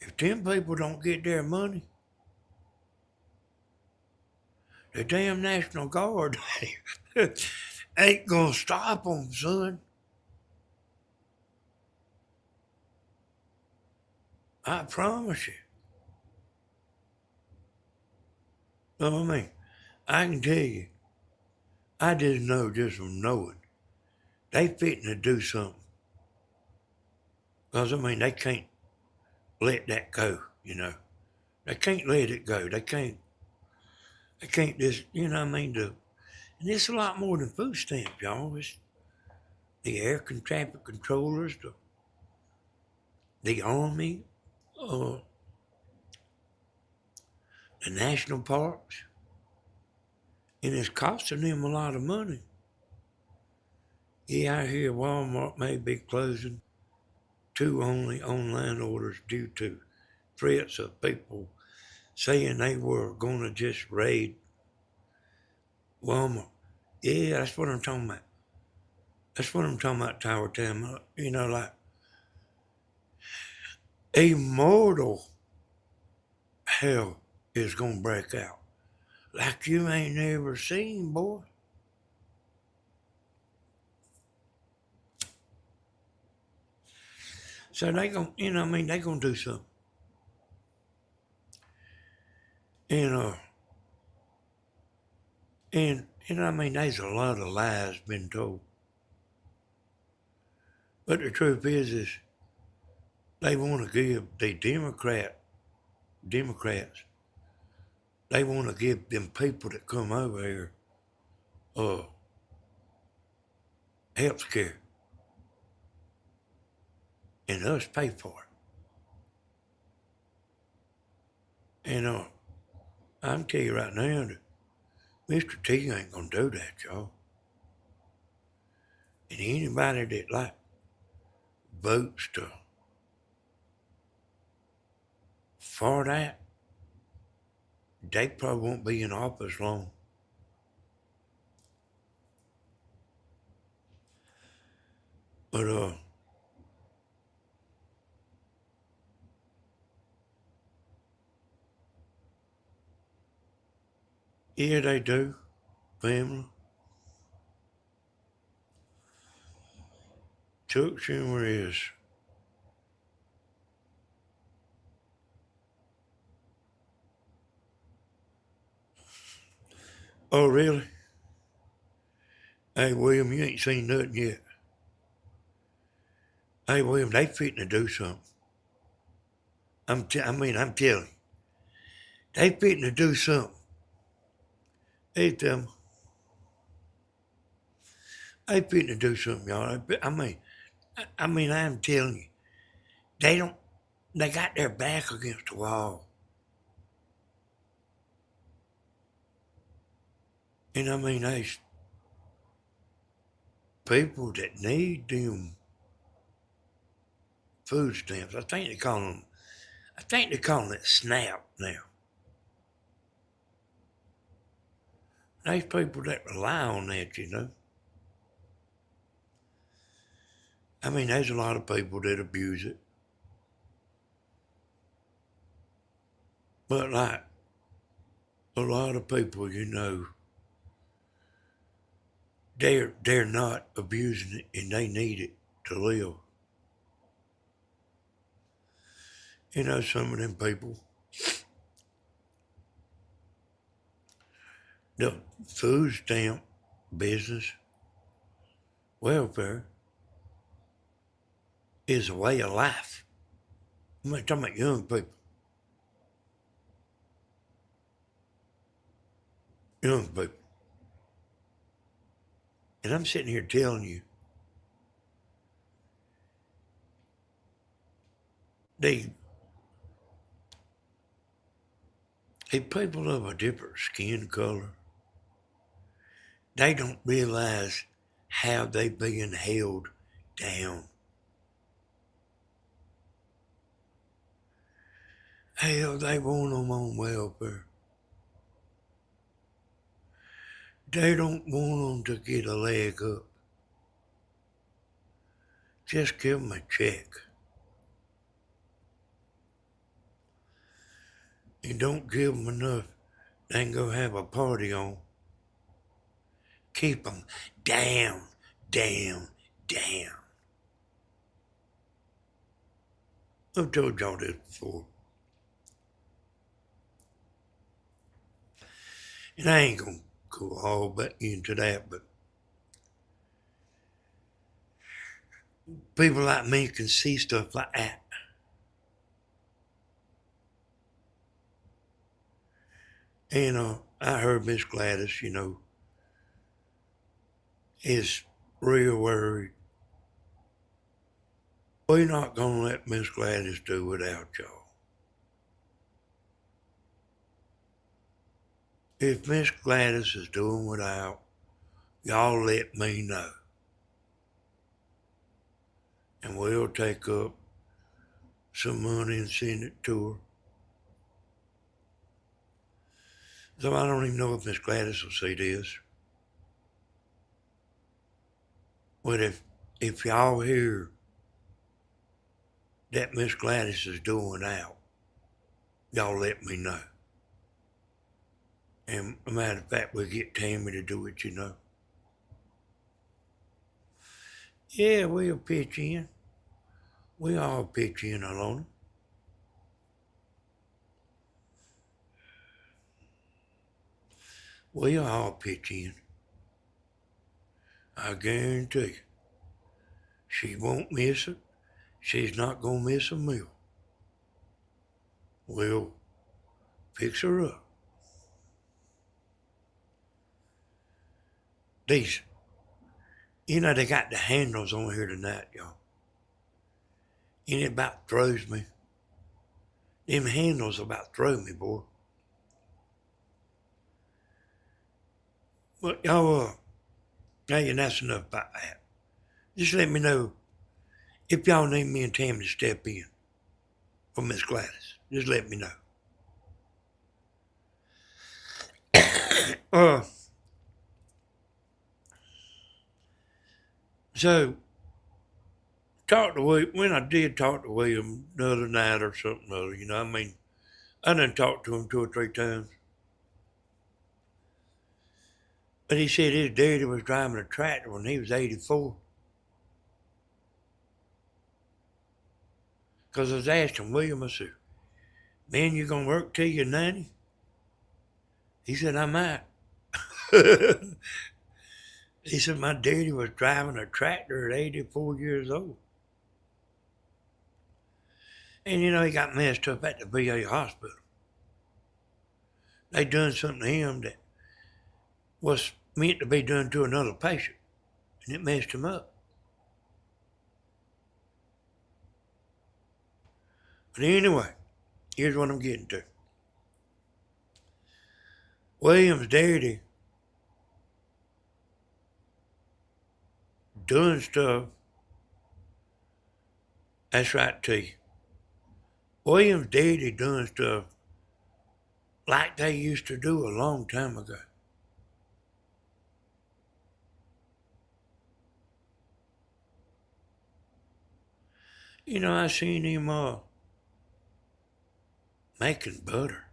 you. If them people don't get their money, the damn National Guard ain't gonna stop them, son. I promise you. I mean, I can tell you, I just know just from knowing, they fitting to do something. Because, they can't let that go. They can't let it go. They can't just, and it's a lot more than food stamps, y'all. It's the air traffic controllers, the Army, uh, the national parks, and it's costing them a lot of money. Yeah, I hear Walmart may be closing 2 only online orders due to threats of people saying they were going to just raid Walmart. Yeah, that's what I'm talking about. That's what I'm talking about, Tower Town. Like a mortal hell is going to break out. Like you ain't never seen, boy. So they going to, they going to do something. And, there's a lot of lies been told. But the truth is they want to give the Democrats, they want to give them people that come over here, health care. And us pay for it. And, I can tell you right now that Mr. T ain't gonna do that, y'all. And anybody that votes for that, they probably won't be in office long. But Yeah, they do. Family. Chuck Schumer is. Oh, really? Hey, William, you ain't seen nothing yet. Hey, William, they fitting to do something. I'm telling you. They fitting to do something. Hey, tell me. They fitting to do something, y'all. I'm telling you. They don't, they got their back against the wall. And there's people that need them food stamps. I think they're calling it SNAP now. There's people that rely on that. There's a lot of people that abuse it. But like a lot of people, they're not abusing it and they need it to live. Some of them people, the food stamp business, welfare, is a way of life. I'm talking about young people. Young people. And I'm sitting here telling you, they people of a different skin color, they don't realize how they being held down. Hell, they want them on welfare. They don't want them to get a leg up. Just give them a check. And don't give them enough. They can go have a party on. Keep them down, down, down. I've told y'all this before. And I ain't going to go all back into that, but people like me can see stuff like that. And I heard Miss Gladys, is real worried. We're not going to let Miss Gladys do without y'all. If Miss Gladys is doing without, y'all let me know. And we'll take up some money and send it to her. So I don't even know if Miss Gladys will see this. But if y'all hear that Miss Gladys is doing out, y'all let me know. And a matter of fact, we'll get Tammy to do it. Yeah, we'll pitch in. We all pitch in alone. We'll all pitch in. I guarantee you. She won't miss it. She's not going to miss a meal. We'll fix her up. These, they got the handles on here tonight, y'all. And it about throws me. Them handles about throw me, boy. But y'all, hey, and that's enough about that. Just let me know if y'all need me and Tammy to step in for Miss Gladys. Just let me know. So, when I did talk to William the other night or something other, I done talked to him 2 or 3 times. But he said his daddy was driving a tractor when he was 84. Because I was asking William, I said, man, you going to work till you're 90? He said, I might. He said, my daddy was driving a tractor at 84 years old. And you know, he got messed up at the VA hospital. They done something to him that was meant to be done to another patient, and it messed him up. But anyway, here's what I'm getting to. William's daddy doing stuff. That's right, T. William's daddy doing stuff like they used to do a long time ago. You know, I seen him making butter.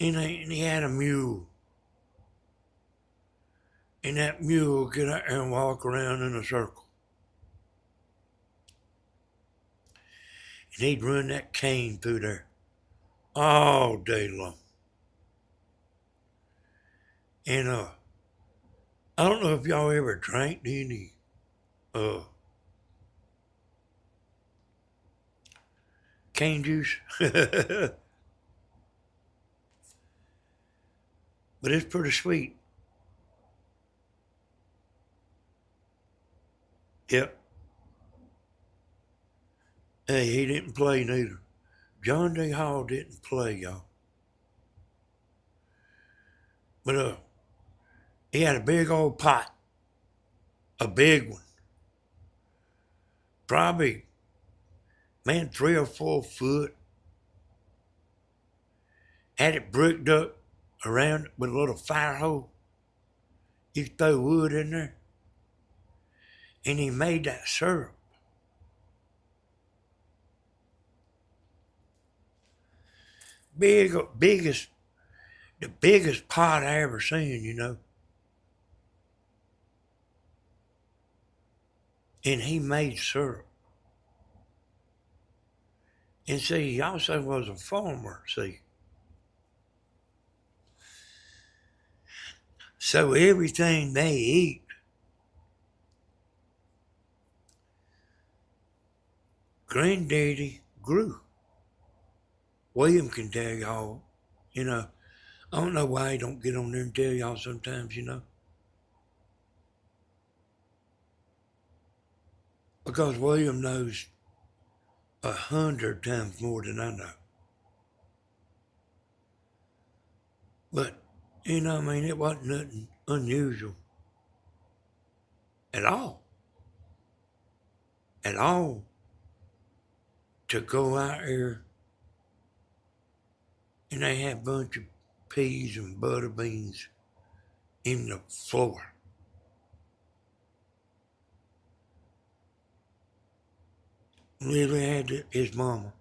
And he had a mule. And that mule would get out there and walk around in a circle. And he'd run that cane through there all day long. And I don't know if y'all ever drank any cane juice. But it's pretty sweet. Yep. Hey, he didn't play neither. John D. Hall didn't play, y'all. But he had a big old pot. A big one. Probably, man, 3 or 4 foot. Had it bricked up around with a little fire hole. You could throw wood in there. And he made that syrup. The biggest pot I ever seen, you know. And he made syrup. And see, he also was a farmer, see. So everything they eat, Granddaddy grew. William can tell y'all, you know. I don't know why he don't get on there and tell y'all sometimes, you know. Because William knows 100 times more than I know. But, you know, I mean, it wasn't nothing unusual at all. At all. To go out there and they had a bunch of peas and butter beans in the floor. Lily had his mama.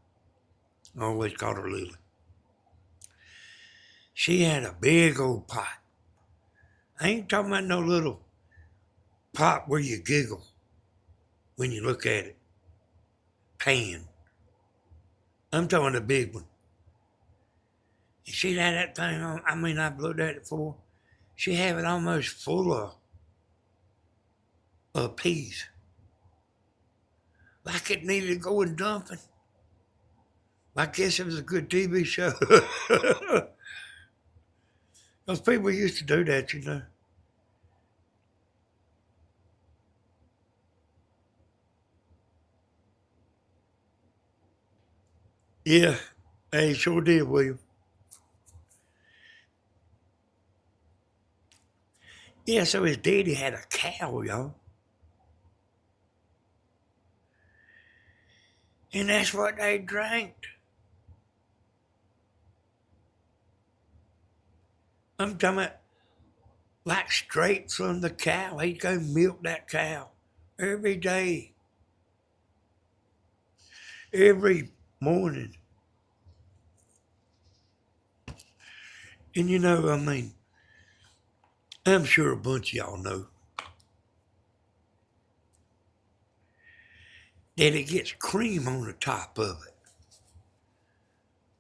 I always called her Lily. She had a big old pot. I ain't talking about no little pot where you giggle when you look at it. Pan. I'm talking a big one. And she'd had that thing on. I mean, I've looked at it before. She had it almost full of peas. Like it needed going dumping. I guess it was a good TV show. Those people used to do that, you know. Yeah, they sure did, William. Yeah, so his daddy had a cow, y'all. And that's what they drank. I'm talking about like straight from the cow. He'd go milk that cow every day, every morning. And I mean, I'm sure a bunch of y'all know that it gets cream on the top of it.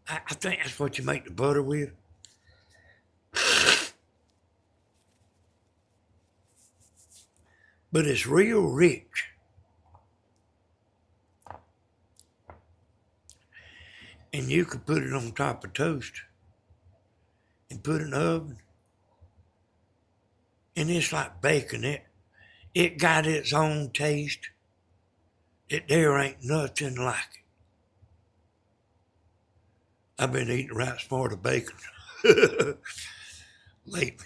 I think that's what you make the butter with. But it's real rich. And you could put it on top of toast and put it in the oven. And it's like bacon. It got its own taste. There ain't nothing like it. I've been eating right smart of bacon lately.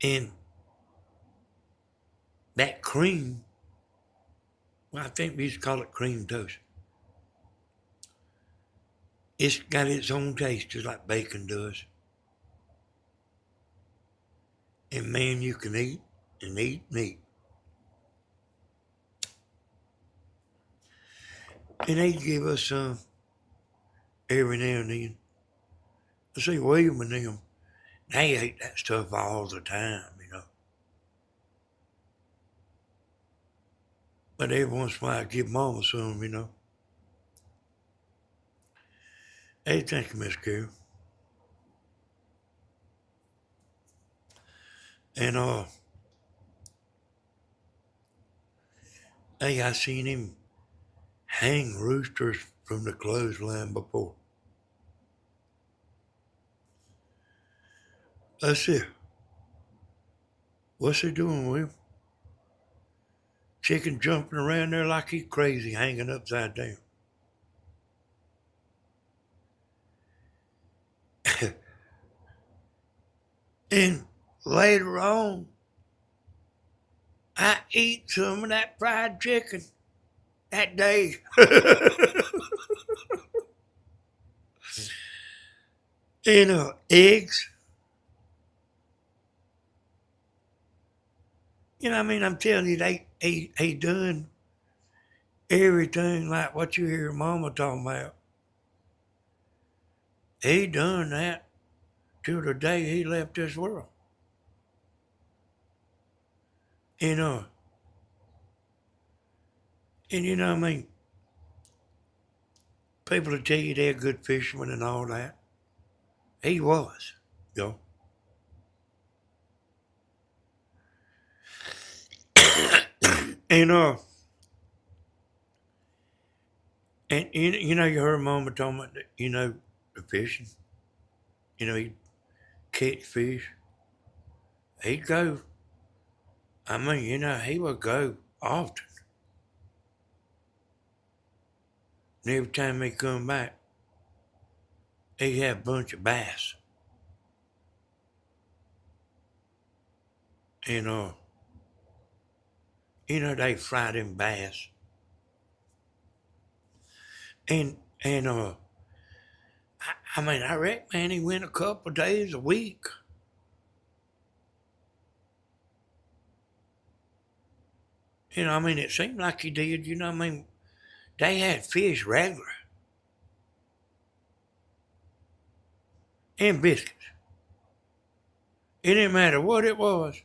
And that cream, well, I think we used to call it cream toast. It's got its own taste, just like bacon does. And man, you can eat and eat and eat. And they give us some every now and then. I see William and them, they ate that stuff all the time. But every once in a while I give Mama some. Hey, thank you, Miss Carol. And hey, I seen him hang roosters from the clothesline before. I said, what's he doing, William? Chicken jumping around there like he's crazy, hanging upside down. And later on, I eat some of that fried chicken that day. And eggs. I mean, I'm telling you, they done everything like what you hear Mama talking about. He done that till the day he left this world. You know, and I mean, people will tell you they're a good fisherman and all that. He was, you know. And and you heard Mama talking about the fishing. He'd catch fish. He'd go. I mean, he would go often. And every time he come back, he'd have a bunch of bass. And they fry them bass. And I mean, I reckon, man, he went a couple of days a week. I mean, it seemed like he did. I mean, they had fish regular and biscuits. It didn't matter what it was.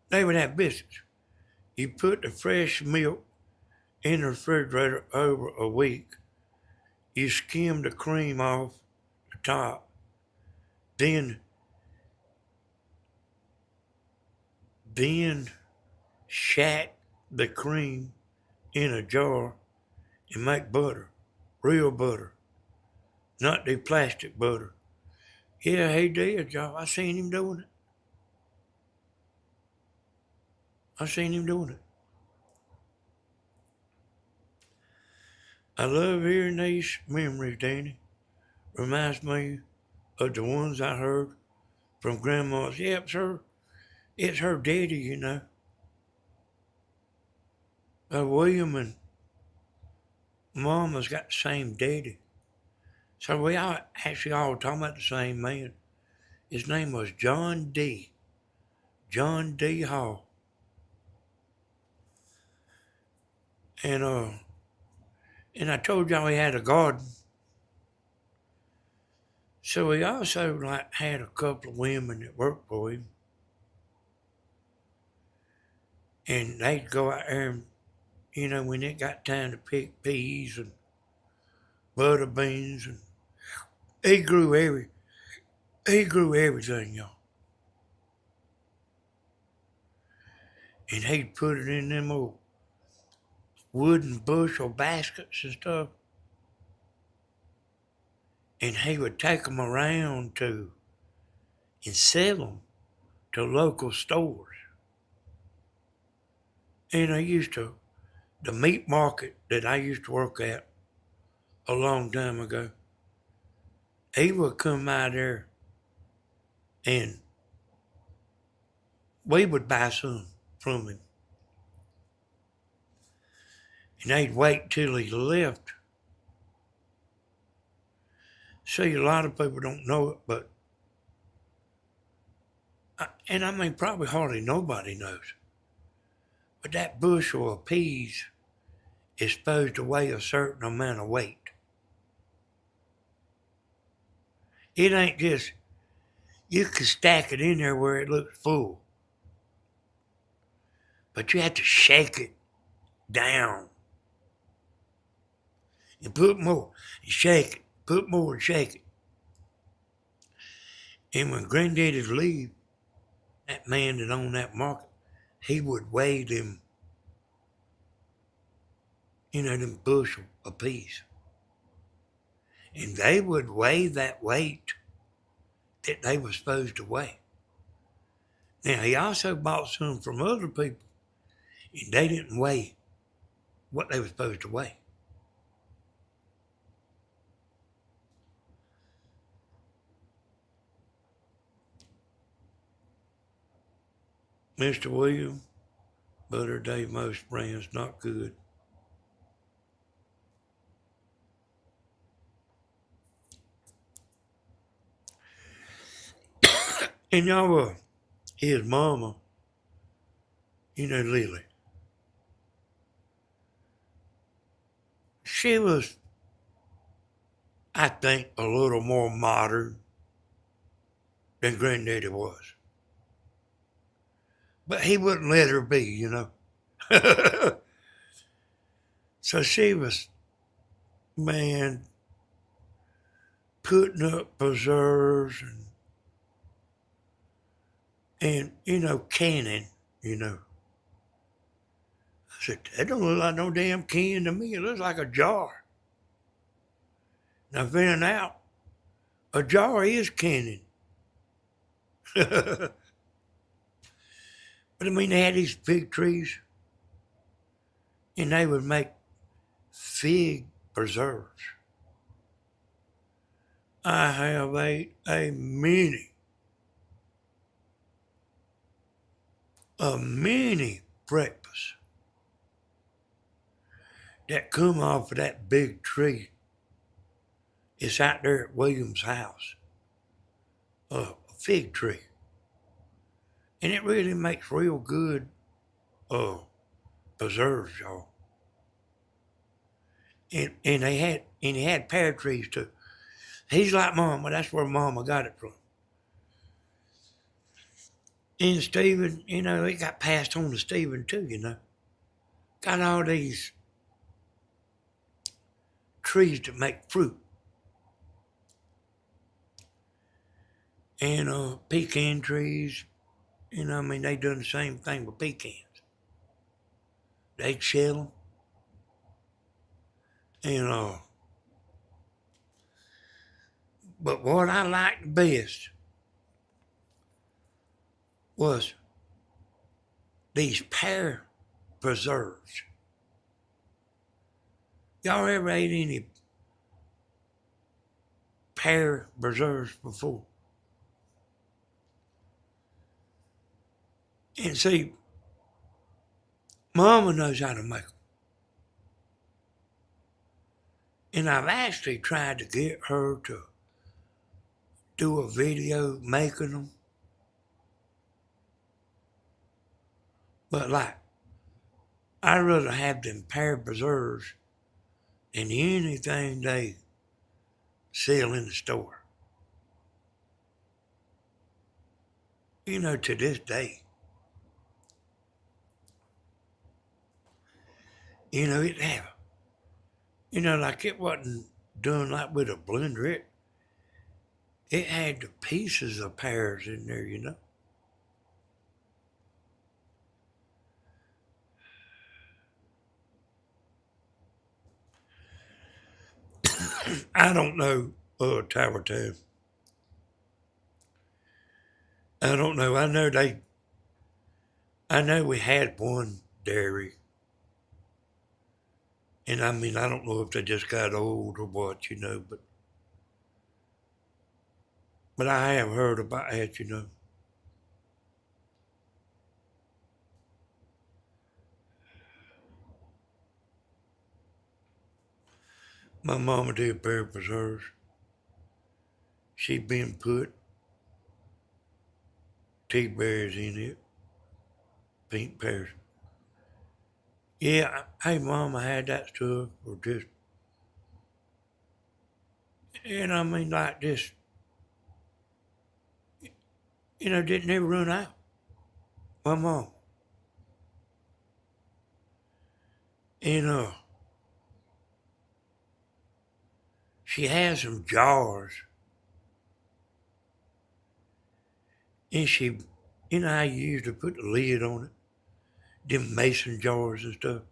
They would have biscuits. You put the fresh milk in the refrigerator over a week. You skim the cream off the top. Then shack the cream in a jar and make butter. Real butter. Not the plastic butter. Yeah, he did, y'all. I seen him doing it. I love hearing these memories, Danny. Reminds me of the ones I heard from Grandma's. Yeah, it's her daddy. William and Mama's got the same daddy. So we all actually all talking about the same man. His name was John D. Hall. And And I told y'all he had a garden. So he also like had a couple of women that worked for him. And they'd go out there and, when it got time to pick peas and butter beans and he grew everything, y'all. And he'd put it in them old wooden bushel baskets and stuff. And he would take them around and sell them to local stores. And the meat market that I used to work at a long time ago, he would come out there and we would buy some from him. And they'd wait till he left. See, a lot of people don't know it, but, and I mean, probably hardly nobody knows, but that bushel of peas is supposed to weigh a certain amount of weight. It ain't just, you can stack it in there where it looks full, but you have to shake it down and put more and shake it, put more and shake it. And when Granddaddy'd leave, that man that owned that market, he would weigh them, them bushel a piece. And they would weigh that weight that they were supposed to weigh. Now, he also bought some from other people, and they didn't weigh what they were supposed to weigh. Mr. William, Butter Dave, most brands not good. And y'all, his mama, Lily, she was, I think, a little more modern than Granddaddy was. But he wouldn't let her be. So she was, man, putting up preserves and canning, I said, that don't look like no damn can to me. It looks like a jar. Now, finding out, a jar is canning. But I mean, they had these fig trees, and they would make fig preserves. I have ate a mini breakfast that come off of that big tree. It's out there at William's house, a fig tree. And it really makes real good preserves, y'all. And he had pear trees too. He's like Mama. That's where Mama got it from. And Stephen, it got passed on to Stephen too. Got all these trees that make fruit. And pecan trees, they done the same thing with pecans. They'd shell them. And but what I liked best was these pear preserves. Y'all ever ate any pear preserves before? And see, Mama knows how to make them. And I've actually tried to get her to do a video making them. But I'd rather have them pear preserves and anything they sell in the store. To this day, it have, like it wasn't done like with a blender. It had the pieces of pears in there. I don't know, Tower Town. I don't know. I know we had one dairy, and I mean, I don't know if they just got old or what, but I have heard about that. My mama did pear preserves. She'd been put tea berries in it, pink pears. Yeah, hey, mama had that stuff, or just, and I mean, like this, didn't ever run out. My mom, and she has some jars, and how you used to put the lid on it, them mason jars and stuff.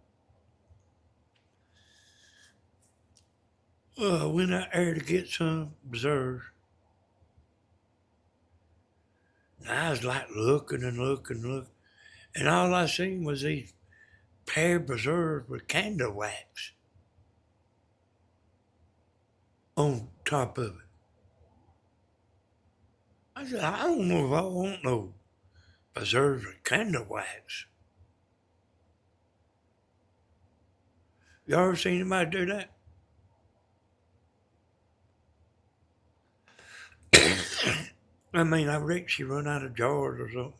I went out there to get some preserves. And I was like looking and looking and looking, and all I seen was these pear preserves with candle wax on top of it. I said, I don't know if I want no preserves with candle wax. You ever seen anybody do that? I mean, I reckon she run out of jars or something.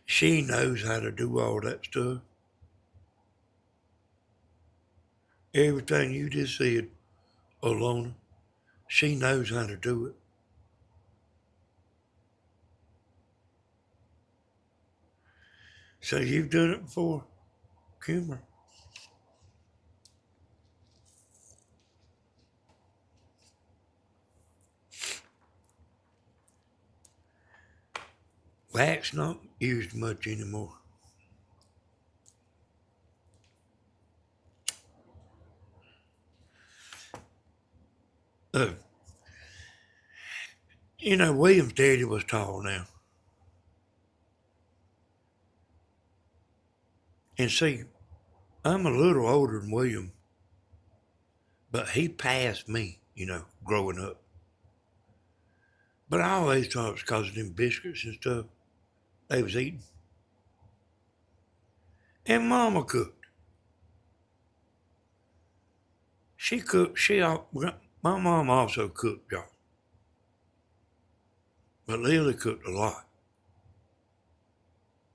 She knows how to do all that stuff. Everything you just said, Alona, she knows how to do it. So you've done it before, Kimber. Wax not used much anymore. Uh, William's daddy was tall now. And see, I'm a little older than William, but he passed me, growing up. But I always thought it was because of them biscuits and stuff they was eating. And Mama cooked. She cooked. My mom also cooked, y'all. But Lily cooked a lot.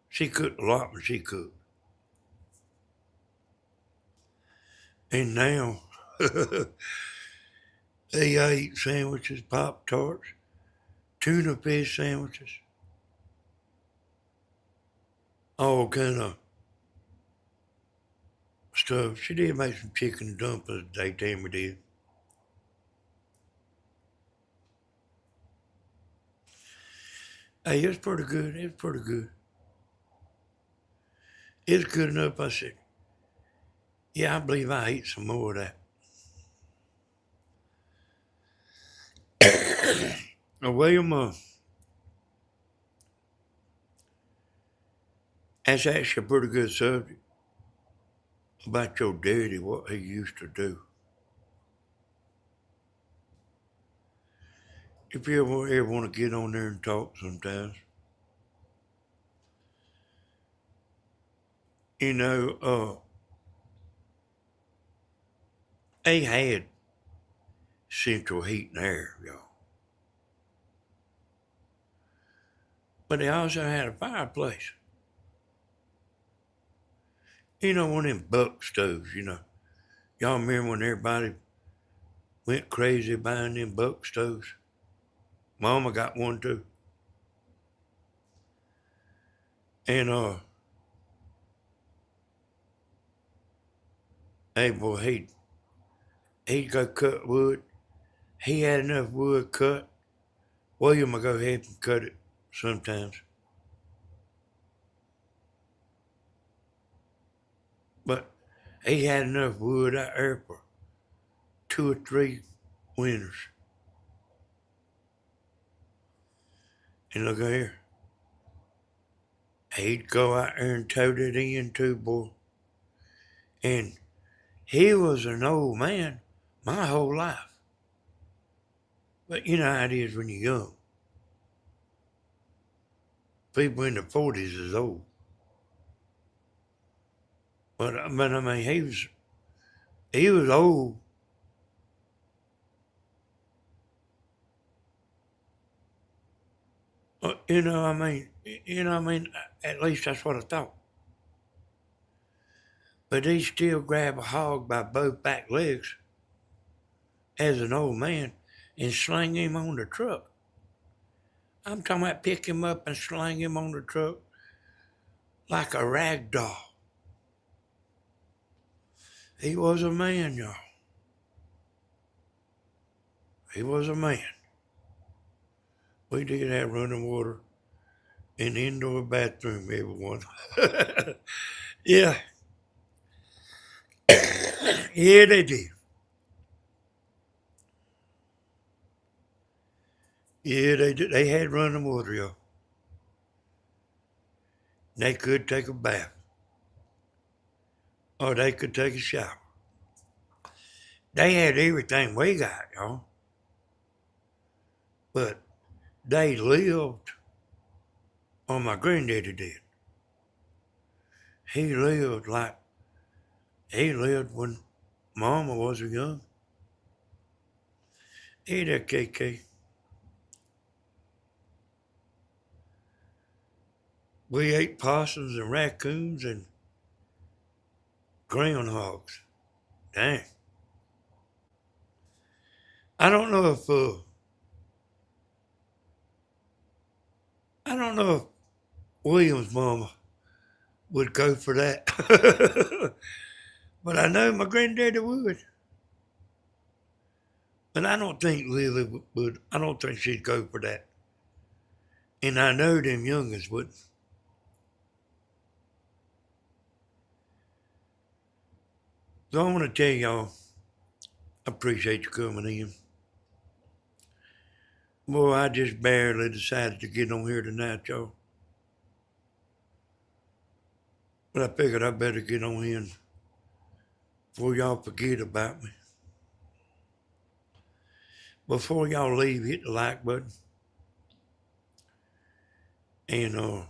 She cooked a lot when she cooked. And now they ate sandwiches, Pop Tarts, tuna fish sandwiches, all kind of stuff. She did make some chicken dumplings today, Tammy did. Hey, it's pretty good. It's pretty good. It's good enough. I said, yeah, I believe I ate some more of that. William, that's actually a pretty good subject about your daddy, what he used to do. If you ever want to get on there and talk sometimes, you know, they had central heat and air, y'all. But they also had a fireplace. You know, one of them buck stoves, you know. Y'all remember when everybody went crazy buying them buck stoves? Mama got one too. And hey boy, he'd go cut wood. He had enough wood cut. William would go ahead and cut it sometimes. But he had enough wood out there for 2 or 3 winters. And look here. He'd go out there and tote it in too, boy. And he was an old man my whole life. But you know how it is when you're young. People in the 40s is old. But I mean, he was old. At least that's what I thought. But he still grab a hog by both back legs as an old man and sling him on the truck. I'm talking about pick him up and sling him on the truck like a rag doll. He was a man, y'all. He was a man. We did have running water in the indoor bathroom, everyone. Yeah. Yeah, they did. Yeah, they did. They had running water, y'all. They could take a bath. Or they could take a shower. They had everything we got, y'all. But they lived, or my granddaddy did. He lived when Mama was young. Hey there, KK. We ate possums and raccoons and groundhogs. Dang. I don't know if William's mama would go for that. But I know my granddaddy would. But I don't think Lily would. I don't think she'd go for that. And I know them youngins wouldn't. So I want to tell y'all, I appreciate you coming in. Boy, I just barely decided to get on here tonight, y'all. But I figured I better get on in before y'all forget about me. Before y'all leave, hit the like button. And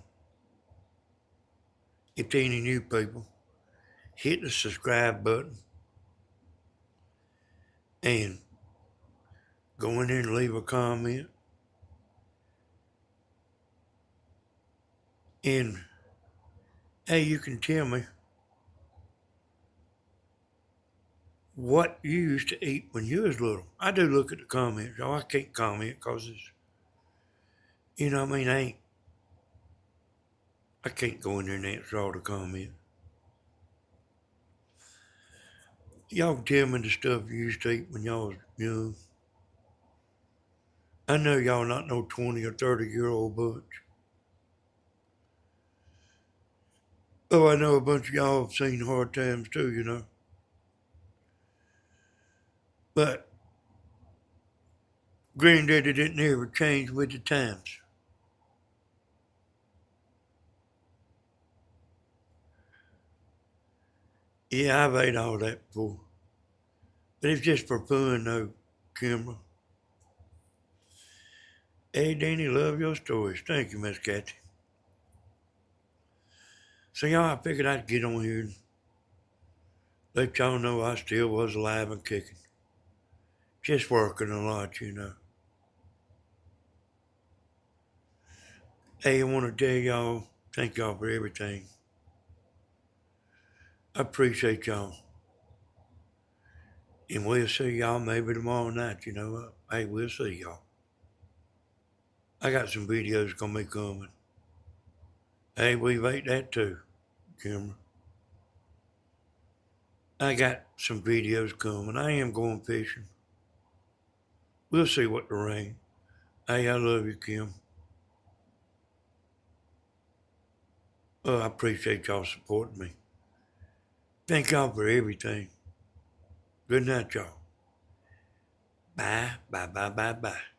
if there any new people, hit the subscribe button. And go in there and leave a comment. And hey, you can tell me what you used to eat when you was little. I do look at the comments, y'all. I can't comment because it's, I can't go in there and answer all the comments. Y'all can tell me the stuff you used to eat when y'all was young. I know y'all not no 20 or 30-year-old bunch. Oh, I know a bunch of y'all have seen hard times too, But Granddaddy didn't ever change with the times. Yeah, I've ate all that before. But it's just for fun though, Kimber. Hey, Danny, love your stories. Thank you, Miss Kathy. So, y'all, I figured I'd get on here and let y'all know I still was alive and kicking. Just working a lot. Hey, I want to tell y'all, thank y'all for everything. I appreciate y'all. And we'll see y'all maybe tomorrow night, you know what? Hey, we'll see y'all. I got some videos gonna be coming. Hey, we've ate that too, Kimber. I got some videos coming. I am going fishing. We'll see what the rain. Hey, I love you, Kim. I appreciate y'all supporting me. Thank y'all for everything. Good night, y'all. Bye, bye, bye, bye, bye.